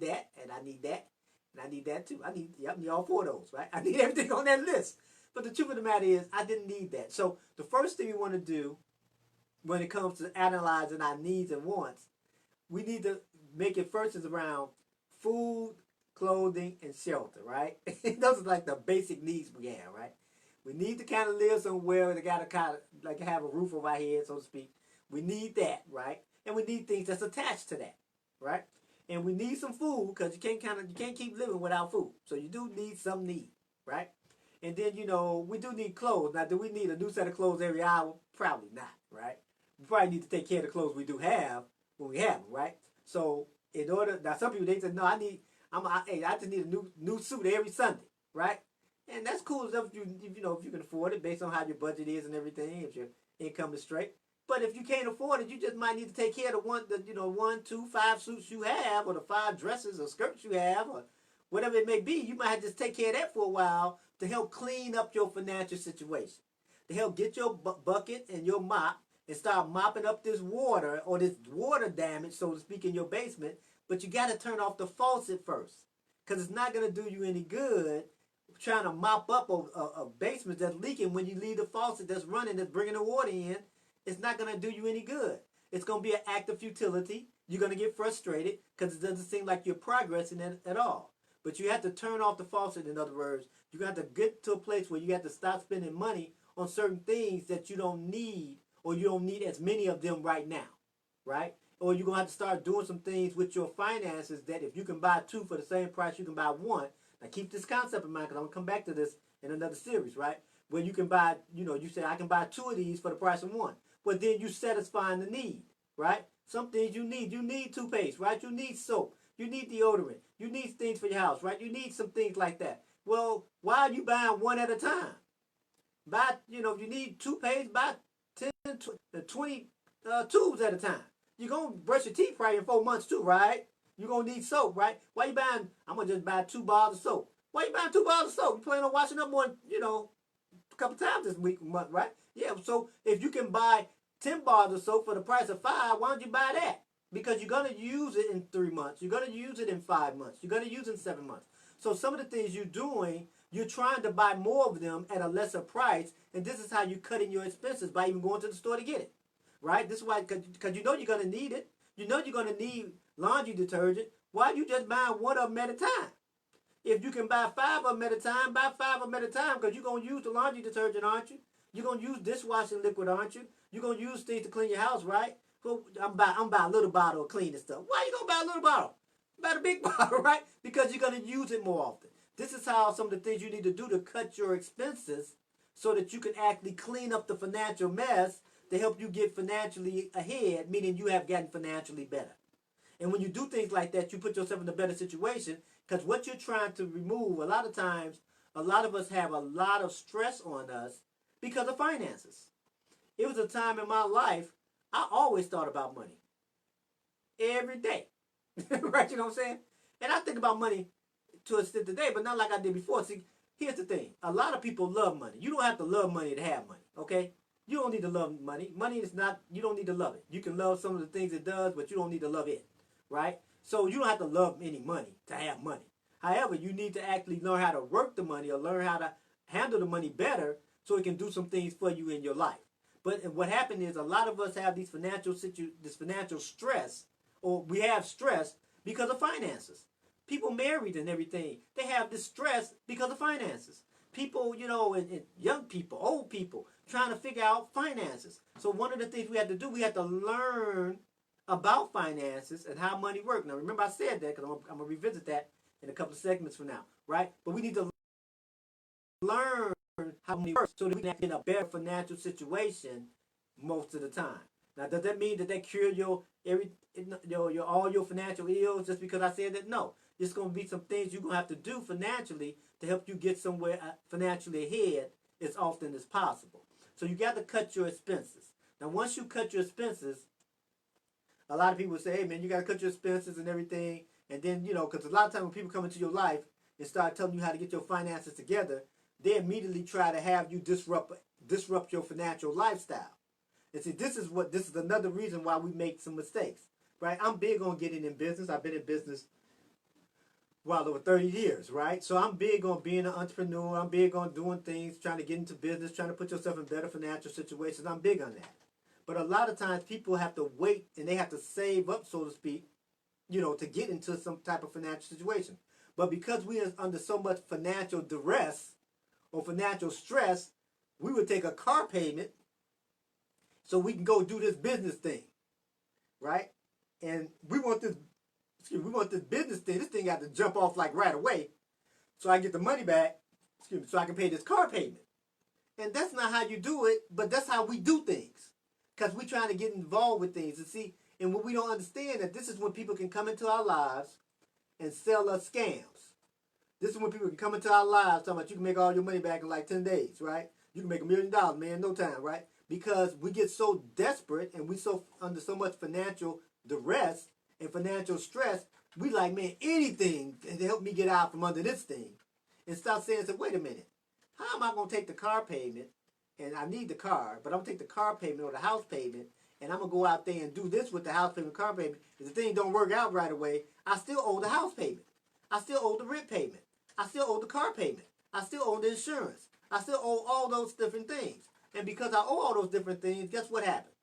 that, and I need that, and I need that too. I need all four of those, right? I need everything on that list. But the truth of the matter is, I didn't need that. So the first thing we want to do when it comes to analyzing our needs and wants, we need to make it first is around food, clothing, and shelter, right? Those are like the basic needs we have, right? We need to kind of live somewhere. They got to kind of like have a roof over our head, so to speak. We need that, right? And we need things that's attached to that, right? And we need some food because you can't keep living without food. So you do need some need, right? And then we do need clothes. Now, do we need a new set of clothes every hour? Probably not, right? We probably need to take care of the clothes we do have when we have them, right? So in order, now some people they say, no, I just need a new suit every Sunday, right? And that's cool stuff if you can afford it based on how your budget is and everything, if your income is straight. But if you can't afford it, you just might need to take care of the 1, 2, 5 suits you have, or the 5 dresses or skirts you have, or whatever it may be. You might have to just take care of that for a while to help clean up your financial situation, to help get your bucket and your mop and start mopping up this water or this water damage, so to speak, in your basement. But you got to turn off the faucet first, because it's not going to do you any good trying to mop up a basement that's leaking when you leave the faucet that's running, that's bringing the water in. It's not going to do you any good. It's going to be an act of futility. You're going to get frustrated because it doesn't seem like you're progressing at all. But you have to turn off the faucet, in other words. You have to get to a place where you have to stop spending money on certain things that you don't need, or you don't need as many of them right now, right? Or you're going to have to start doing some things with your finances that if you can buy 2 for the same price you can buy 1. Now keep this concept in mind, because I'm going to come back to this in another series, right? Where you can buy, you say I can buy 2 of these for the price of 1. But then you satisfying the need, right? Some things you need. You need toothpaste, right? You need soap. You need deodorant. You need things for your house, right? You need some things like that. Well, why are you buying 1 at a time? Buy, if you need toothpaste, buy 10, 20 tubes at a time. You're going to brush your teeth probably in 4 months too, right? You're going to need soap, right? Why you buying, I'm going to just buy 2 bars of soap. Why you buying 2 bars of soap? You plan on washing up more, a couple times this week, month, right? Yeah, so if you can buy 10 bars of soap for the price of 5, why don't you buy that? Because you're going to use it in 3 months. You're going to use it in 5 months. You're going to use it in 7 months. So some of the things you're doing, you're trying to buy more of them at a lesser price, and this is how you're cutting your expenses by even going to the store to get it, right? This is why, because you know you're going to need it. You know you're going to need laundry detergent. Why are you just buying 1 of them at a time? If you can buy 5 of them at a time, buy 5 of them at a time, because you're going to use the laundry detergent, aren't you? You're going to use dishwashing liquid, aren't you? You're going to use things to clean your house, right? Well, I'm buying a little bottle of cleaning stuff. Why are you going to buy a little bottle? Buy the big bottle, right? Because you're going to use it more often. This is how some of the things you need to do to cut your expenses so that you can actually clean up the financial mess to help you get financially ahead, meaning you have gotten financially better. And when you do things like that, you put yourself in a better situation, because what you're trying to remove, a lot of times, a lot of us have a lot of stress on us because of finances. It was a time in my life, I always thought about money. Every day. Right, you know what I'm saying? And I think about money to a extent today, but not like I did before. See, here's the thing. A lot of people love money. You don't have to love money to have money, okay? You don't need to love money. Money is not, you don't need to love it. You can love some of the things it does, but you don't need to love it, right? So you don't have to love any money to have money. However, you need to actually learn how to work the money or learn how to handle the money better so it can do some things for you in your life. But what happened is a lot of us have these this financial stress, or we have stress because of finances. People married and everything, they have this stress because of finances. People, and young people, old people, trying to figure out finances. So one of the things we have to do, we have to learn about finances and how money works. Now, remember I said that because I'm going to revisit that in a couple of segments from now, right? But we need to learn how money works so that we can get in a better financial situation most of the time. Now, does that mean that cure your all your financial ills just because I said that? No. It's going to be some things you're going to have to do financially to help you get somewhere financially ahead as often as possible. So you got to cut your expenses. Now, once you cut your expenses, a lot of people say, hey, man, you got to cut your expenses and everything. And then, because a lot of times when people come into your life and start telling you how to get your finances together, they immediately try to have you disrupt your financial lifestyle. And see, this is another reason why we make some mistakes, right? I'm big on getting in business. I've been in business well over 30 years, right? So I'm big on being an entrepreneur. I'm big on doing things, trying to get into business, trying to put yourself in better financial situations. I'm big on that. But a lot of times people have to wait and they have to save up, so to speak, to get into some type of financial situation. But because we are under so much financial duress or financial stress, we would take a car payment so we can go do this business thing, right? And we want this business thing. This thing got to jump off like right away, so I get the money back. So I can pay this car payment. And that's not how you do it, but that's how we do things, because we're trying to get involved with things. And see, and what we don't understand that this is when people can come into our lives and sell us scams. This is when people can come into our lives talking about you can make all your money back in like 10 days, right? You can make $1 million, man, in no time, right? Because we get so desperate and we so under so much financial duress and financial stress, we like, man, anything to help me get out from under this thing. And start saying, wait a minute, how am I going to take the car payment, and I need the car, but I'm going to take the car payment or the house payment, and I'm going to go out there and do this with the house payment, car payment. If the thing don't work out right away, I still owe the house payment. I still owe the rent payment. I still owe the car payment. I still owe the insurance. I still owe all those different things. And because I owe all those different things, guess what happened?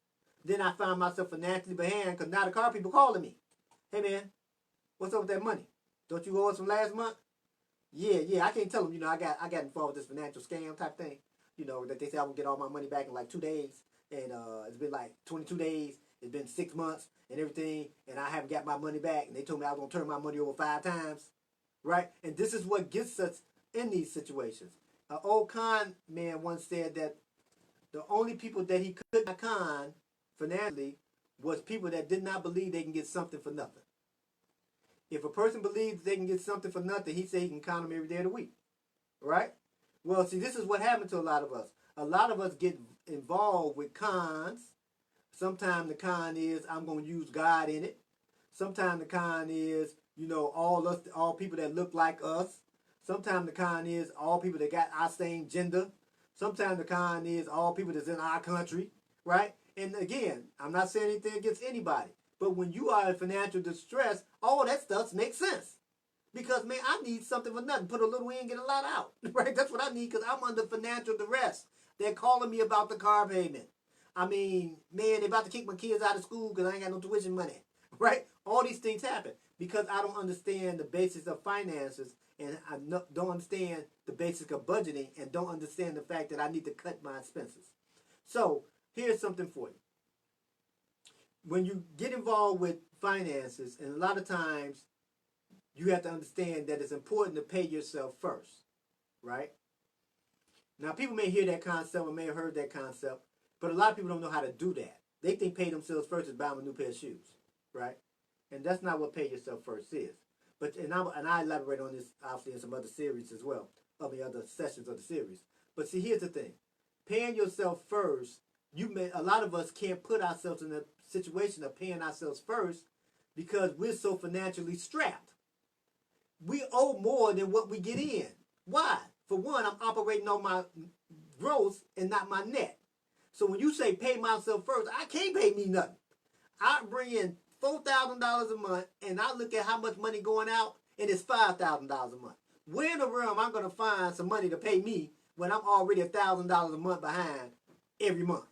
Then I found myself financially behind because now the car people calling me. Hey, man, what's up with that money? Don't you owe us from last month? Yeah, I can't tell them, I got involved with this financial scam type thing. That they say I will get all my money back in like 2 days. And it's been like 22 days. It's been 6 months and everything. And I haven't got my money back. And they told me I was going to turn my money over 5 times. Right? And this is what gets us in these situations. An old con man once said that the only people that he could not con financially was people that did not believe they can get something for nothing. If a person believes they can get something for nothing, he said he can con them every day of the week. Right? Well, see, this is what happened to a lot of us. A lot of us get involved with cons. Sometimes the con is, I'm going to use God in it. Sometimes the con is, all people that look like us. Sometimes the con is all people that got our same gender. Sometimes the con is all people that's in our country, right? And again, I'm not saying anything against anybody, but when you are in financial distress, all that stuff makes sense. Because, man, I need something for nothing. Put a little in, get a lot out, right? That's what I need because I'm under financial duress. They're calling me about the car payment. I mean, man, they're about to kick my kids out of school because I ain't got no tuition money, right? All these things happen because I don't understand the basics of finances, and I don't understand the basics of budgeting, and don't understand the fact that I need to cut my expenses. So here's something for you. When you get involved with finances, and a lot of times you have to understand that it's important to pay yourself first, right? Now, people may hear that concept or may have heard that concept, but a lot of people don't know how to do that. They think pay themselves first is buying a new pair of shoes, right? And that's not what pay yourself first is. But I elaborate on this obviously in some other series as well, the other sessions of the series. But see, here's the thing: paying yourself first. A lot of us can't put ourselves in a situation of paying ourselves first because we're so financially strapped. We owe more than what we get in. Why? For one, I'm operating on my gross and not my net. So when you say pay myself first, I can't pay me nothing. I bring in $4,000 a month, and I look at how much money going out, and it's $5,000 a month. Where in the world am I going to find some money to pay me when I'm already $1,000 a month behind every month?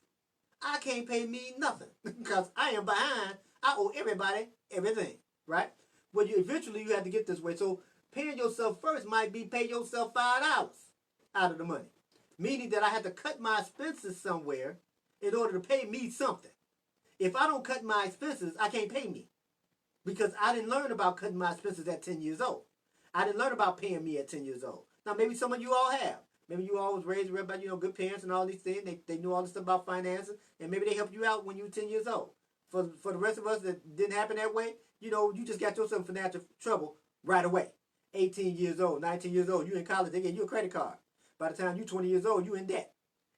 I can't pay me nothing because I am behind. I owe everybody everything, right? Well, eventually you have to get this way. So paying yourself first might be pay yourself $5 out of the money, meaning that I have to cut my expenses somewhere in order to pay me something. If I don't cut my expenses, I can't pay me because I didn't learn about cutting my expenses at 10 years old. I didn't learn about paying me at 10 years old. Now, maybe some of you all have. Maybe you all was raised by, good parents and all these things. They knew all this stuff about finances, and maybe they helped you out when you were 10 years old. For the rest of us that didn't happen that way, you just got yourself in financial trouble right away. 18 years old, 19 years old, you in college, they gave you a credit card. By the time you're 20 years old, you in debt.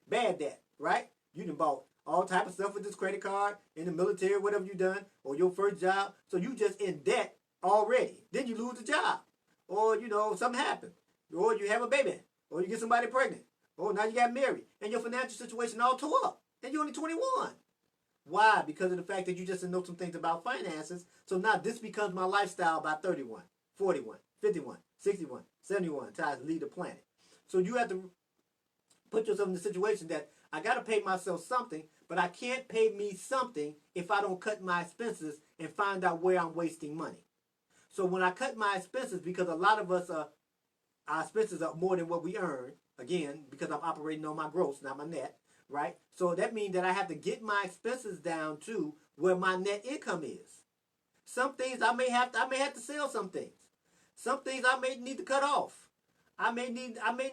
Bad debt, right? You done bought all type of stuff with this credit card, in the military, whatever you done, or your first job. So you just in debt already. Then you lose the job. Or, something happened. Or you have a baby. Or you get somebody pregnant. Or now you got married. And your financial situation all tore up. And you're only 21. Why? Because of the fact that you just know some things about finances. So now this becomes my lifestyle by 31, 41, 51, 61, 71 until I leave the planet. So you have to put yourself in the situation that I got to pay myself something, but I can't pay me something if I don't cut my expenses and find out where I'm wasting money. So when I cut my expenses, because a lot of us our expenses are more than what we earn, again, because I'm operating on my gross, not my net, right? So that means that I have to get my expenses down to where my net income is. Some things I may have to sell some things. Some things I may need to cut off. I may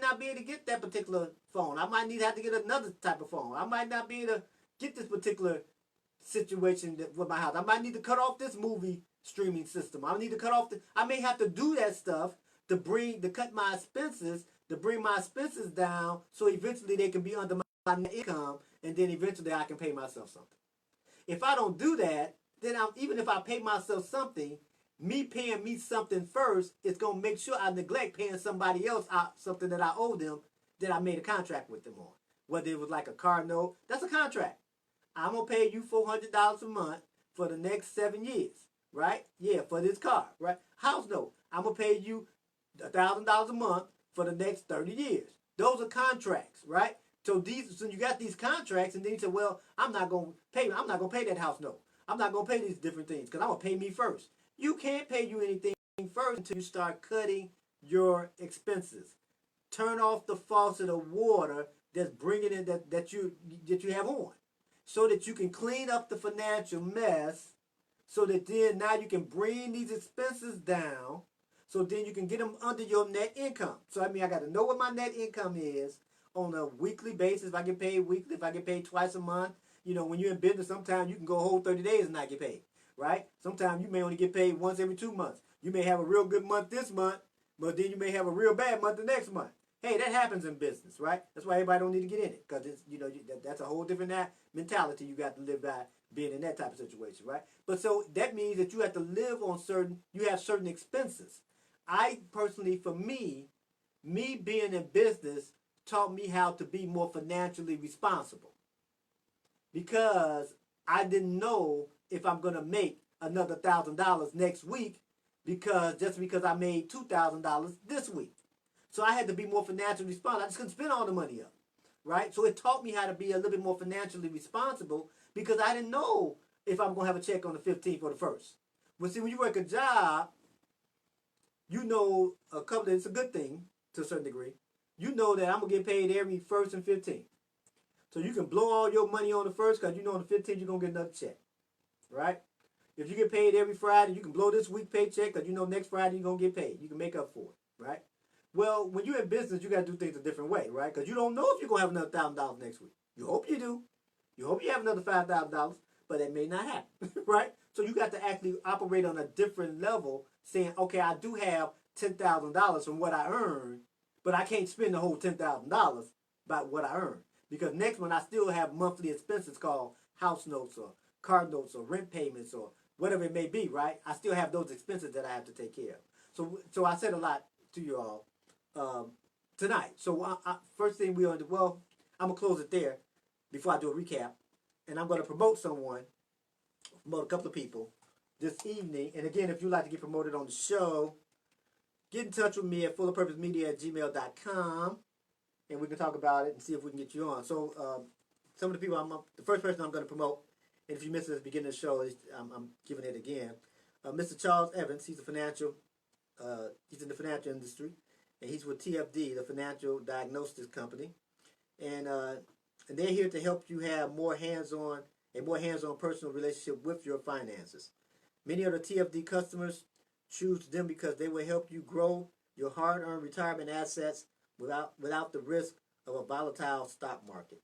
not be able to get that particular phone. I might need to have to get another type of phone. I might not be able to get this particular situation with my house. I might need to cut off this movie streaming system. I need to cut off I may have to do that stuff to cut my expenses, to bring my expenses down so eventually they can be under my net income, and then eventually I can pay myself something. If I don't do that, then even if I pay myself something, me paying me something first is going to make sure I neglect paying somebody else out something that I owe them that I made a contract with them on. Whether it was like a car note, that's a contract. I'm going to pay you $400 a month for the next 7 years, right? Yeah, for this car, right? House note, I'm going to pay you $1,000 a month for the next 30 years. Those are contracts, right? So you got these contracts, and then you say, well, I'm not going to pay that house note. I'm not going to pay these different things because I'm going to pay me first. You can't pay you anything first until you start cutting your expenses. Turn off the faucet of water that's bringing in that you have on, so that you can clean up the financial mess, so that then now you can bring these expenses down, so then you can get them under your net income. So I mean, I got to know what my net income is on a weekly basis. If I get paid weekly, if I get paid twice a month. You know, when you're in business, sometimes you can go a whole 30 days and not get paid, right? Sometimes you may only get paid once every 2 months. You may have a real good month this month, but then you may have a real bad month the next month. Hey, that happens in business, right? That's why everybody don't need to get in it, because it's, that's a whole different mentality you got to live by being in that type of situation, right? But so that means that you have to live on you have certain expenses. I personally, for me being in business taught me how to be more financially responsible, because I didn't know if I'm going to make another $1,000 next week because I made $2,000 this week. So I had to be more financially responsible. I just couldn't spend all the money up, right? So it taught me how to be a little bit more financially responsible, because I didn't know if I'm going to have a check on the 15th or the 1st. But see, when you work a job, you know it's a good thing to a certain degree. You know that I'm going to get paid every 1st and 15th. So you can blow all your money on the 1st, because you know on the 15th you're going to get another check, right? If you get paid every Friday, you can blow this week paycheck, because you know next Friday you're going to get paid. You can make up for it, right? Well, when you're in business, you got to do things a different way, right? Because you don't know if you're going to have another $1,000 next week. You hope you do. You hope you have another $5,000, but it may not happen, right? So you got to actually operate on a different level, saying, okay, I do have $10,000 from what I earn, but I can't spend the whole $10,000 by what I earn. Because next month I still have monthly expenses called house notes or car notes or rent payments or whatever it may be, right? I still have those expenses that I have to take care of. So I said a lot to you all tonight. So first thing I'm going to close it there before I do a recap. And I'm going to promote a couple of people this evening. And again, if you'd like to get promoted on the show, get in touch with me at fullerpurposemedia@gmail.com. And we can talk about it and see if we can get you on. So some of the people, the first person I'm going to promote, and if you missed it at the beginning of the show, I'm giving it again. Mr. Charles Evans, he's in the financial industry, and he's with TFD, the Financial Diagnostics Company. And they're here to help you have a more hands-on personal relationship with your finances. Many of the TFD customers choose them because they will help you grow your hard-earned retirement assets without the risk of a volatile stock market.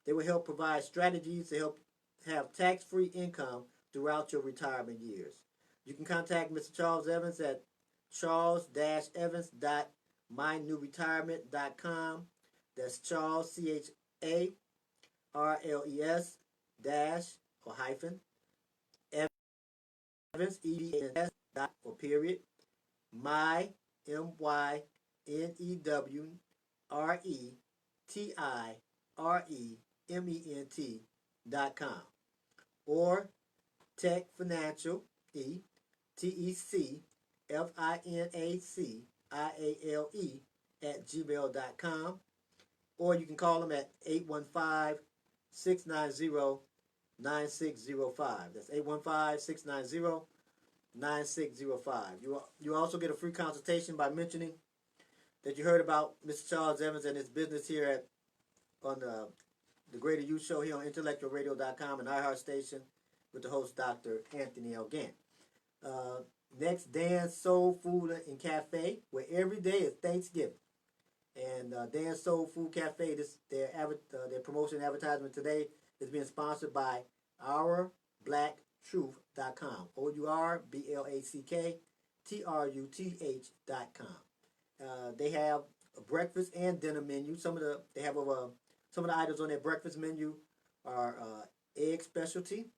They will help provide strategies to help have tax-free income throughout your retirement years. You can contact Mr. Charles Evans at charles-evans.mynewretirement.com. That's Charles, CHARLES Evans, EVANS or period, my MYNEWRETIREMENT.com. or tecfinanciale, tecfinaciale at gmail.com, or you can call them at 815-690-9605. That's 815-690-9605. You also get a free consultation by mentioning that you heard about Mr. Charles Evans and his business here on the Greater You Show here on IntellectualRadio.com and iHeartStation with the host, Dr. Anthony L. Gant. Next, Dan's Soul Food and Cafe, where every day is Thanksgiving. And Dan's Soul Food Cafe, their promotion advertisement today is being sponsored by OurBlackTruth.com. OurBlackTruth.com. They have a breakfast and dinner menu. Some of the items on their breakfast menu are egg specialty,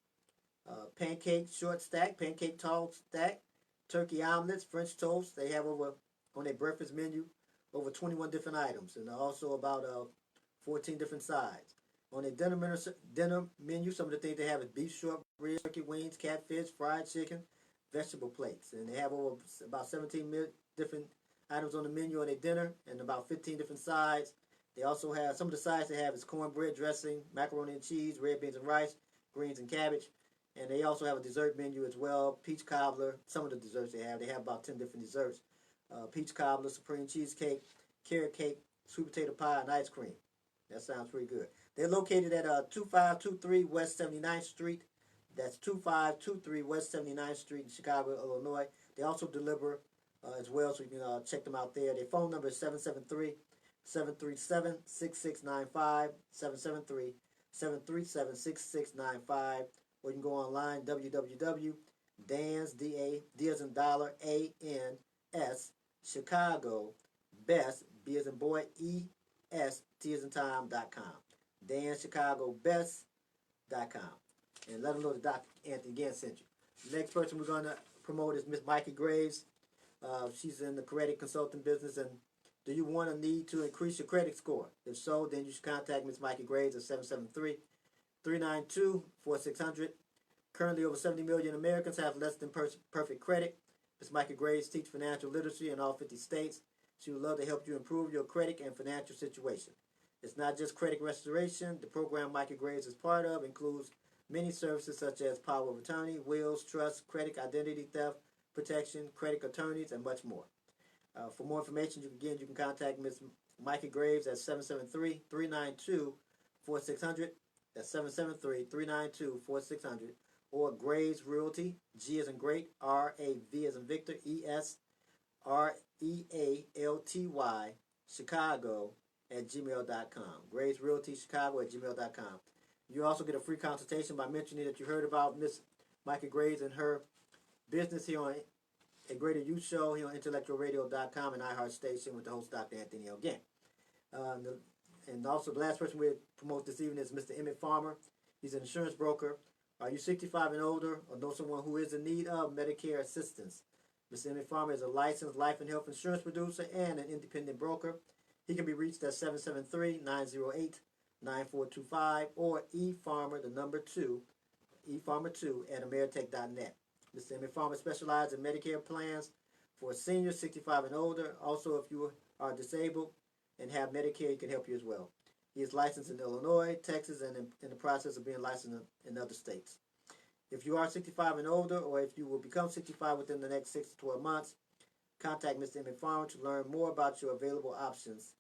pancake short stack, pancake tall stack, turkey omelets, French toast. They have on their breakfast menu over 21 different items, and also about 14 different sides. On their dinner menu, some of the things they have is beef short ribs, turkey wings, catfish, fried chicken, vegetable plates, and they have about 17 different items on the menu on their dinner, and about 15 different sides. They also have some of the sides they have is cornbread dressing, macaroni and cheese, red beans and rice, greens and cabbage. And they also have a dessert menu as well, peach cobbler. Some of the desserts they have about 10 different desserts. Peach cobbler, supreme cheesecake, carrot cake, sweet potato pie, and ice cream. That sounds pretty good. They're located at 2523 West 79th Street. That's 2523 West 79th Street in Chicago, Illinois. They also deliver as well, so you can check them out there. Their phone number is 773-737-6695, 773-737-6695. Or you can go online, www.dans, D as in dollar, A-N-S, Chicago, Best, B as in boy, E-S, T as in time.com. DansChicagoBest.com. And let them know that Dr. Anthony Gant sent you. The next person we're going to promote is Miss Mikki Graves. She's in the credit consulting business. And do you want a need to increase your credit score? If so, then you should contact Miss Mikki Graves at 773-392-4600. Currently, over 70 million Americans have less than perfect credit. Ms. Mikki Graves teaches financial literacy in all 50 states. She would love to help you improve your credit and financial situation. It's not just credit restoration. The program Mikki Graves is part of includes many services such as power of attorney, wills, trust, credit identity theft protection, credit attorneys, and much more. For more information, you can contact Ms. Mikki Graves at 773-392-4600. That's 773-392-4600. Or Graves Realty, G as in great, R-A-V as in Victor, E-S, R-E-A-L-T-Y, Chicago at gmail.com. Graves Realty, Chicago at gmail.com. You also get a free consultation by mentioning that you heard about Miss Mikki Graves and her business here on A Greater You Show here on IntellectualRadio.com and iHeartStation with the host, Dr. Anthony L. Gant. And also the last person we promote this evening is Mr. Emmett Farmer. He's an insurance broker. Are you 65 and older or know someone who is in need of Medicare assistance? Mr. Emmett Farmer is a licensed life and health insurance producer and an independent broker. He can be reached at 773-908-9425 or eFarmer, the number 2, eFarmer2 at Ameritech.net. Mr. Emmett Farmer specializes in Medicare plans for seniors 65 and older. Also, if you are disabled and have Medicare, he can help you as well. He is licensed in Illinois, Texas, and in the process of being licensed in other states. If you are 65 and older, or if you will become 65 within the next 6 to 12 months, contact Mr. Emmett Farmer to learn more about your available options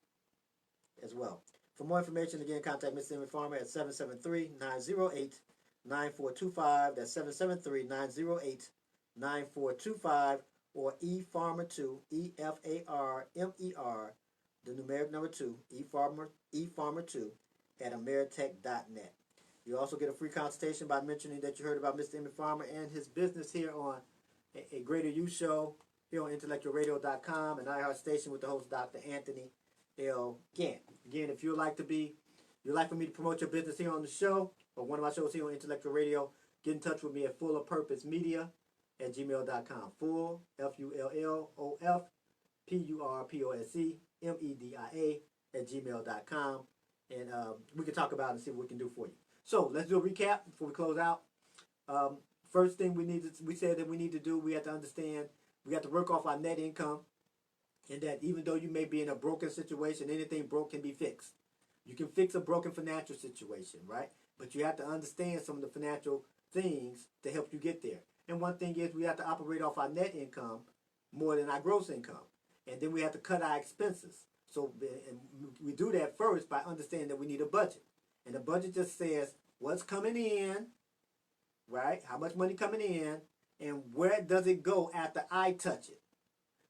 as well. For more information, again, contact Mr. Emmett Farmer at 773-908-9425. That's 773-908-9425, or eFarmer2, E-F-A-R-M-E-R, the numeric number 2, eFarmer2 at Ameritech.net. You also get a free consultation by mentioning that you heard about Mr. Emmett Farmer and his business here on A Greater You Show here on IntellectualRadio.com and iHeartStation with the host, Dr. Anthony L. Gant. Again, if you'd like for me to promote your business here on the show or one of my shows here on Intellectual Radio, get in touch with me at fullofpurposemedia at gmail.com. Full, F-U-L-L-O-F, P-U-R-P-O-S-E-M-E-D-I-A at gmail.com. And we can talk about it and see what we can do for you. So let's do a recap before we close out. First thing we said that we need to do, we have to understand, we have to work off our net income, and that even though you may be in a broken situation, anything broke can be fixed. You can fix a broken financial situation, right? But you have to understand some of the financial things to help you get there. And one thing is we have to operate off our net income more than our gross income. And then we have to cut our expenses. So and we do that first by understanding that we need a budget. And the budget just says what's coming in, right? How much money coming in, and where does it go after I touch it?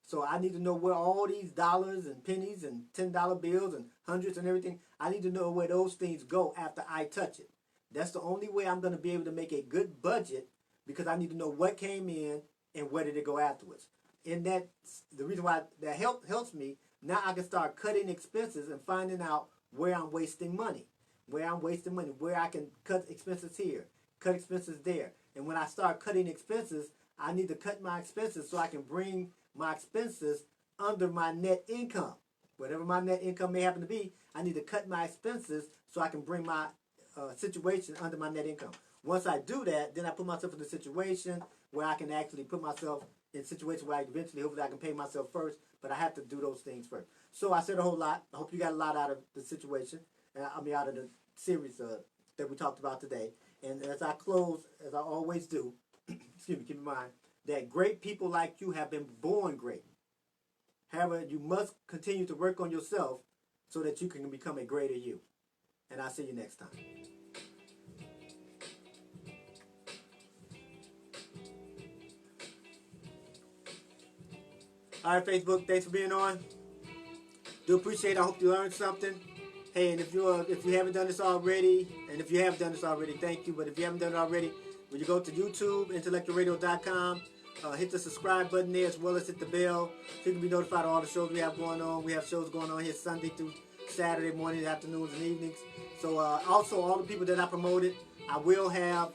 So I need to know where all these dollars and pennies and $10 bills and hundreds and everything, I need to know where those things go after I touch it. That's the only way I'm going to be able to make a good budget, because I need to know what came in and where did it go afterwards. And that's the reason why that helps me. Now I can start cutting expenses and finding out where I'm wasting money, where I can cut expenses here, cut expenses there. And when I start cutting expenses, I need to cut my expenses so I can bring my expenses under my net income. Whatever my net income may happen to be, I need to cut my expenses so I can bring my situation under my net income. Once I do that, then I put myself in a situation where I can actually put myself in a situation where hopefully I can pay myself first, but I have to do those things first. So I said a whole lot. I hope you got a lot out of the situation, out of the series that we talked about today. And as I close, as I always do, excuse me, keep in mind that great people like you have been born great. However, you must continue to work on yourself so that you can become a greater you. And I'll see you next time. All right, Facebook, thanks for being on. Do appreciate it. I hope you learned something. Hey, and if you haven't done this already, and if you have done this already, thank you. But if you haven't done it already, when you go to YouTube, IntellectualRadio.com, hit the subscribe button there, as well as hit the bell so you can be notified of all the shows we have going on. We have shows going on here Sunday through Saturday mornings, afternoons, and evenings. So also all the people that I promoted, I will have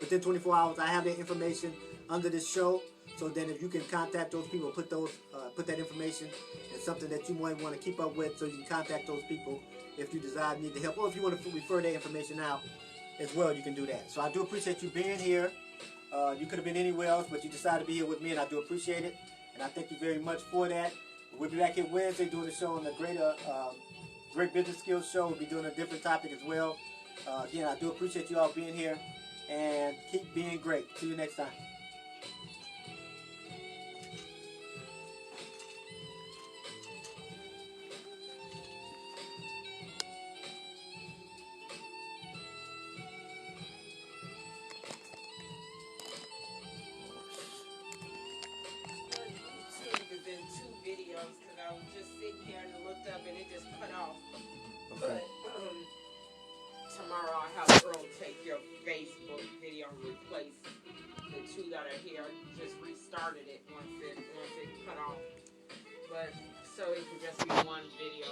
within 24 hours. I have their information under this show. So then, if you can contact those people, put that information in something that you might want to keep up with, so you can contact those people if you desire need the help, or if you want to refer their information out as well, you can do that. So I do appreciate you being here. You could have been anywhere else, but you decided to be here with me, and I do appreciate it. And I thank you very much for that. We'll be back here Wednesday doing a show on the Great Business Skills Show. We'll be doing a different topic as well. Again, I do appreciate you all being here, and keep being great. See you next time. But tomorrow I'll have Earl take your Facebook video and replace the two that are here. Just restarted it once it cut off. But so it can just be one video.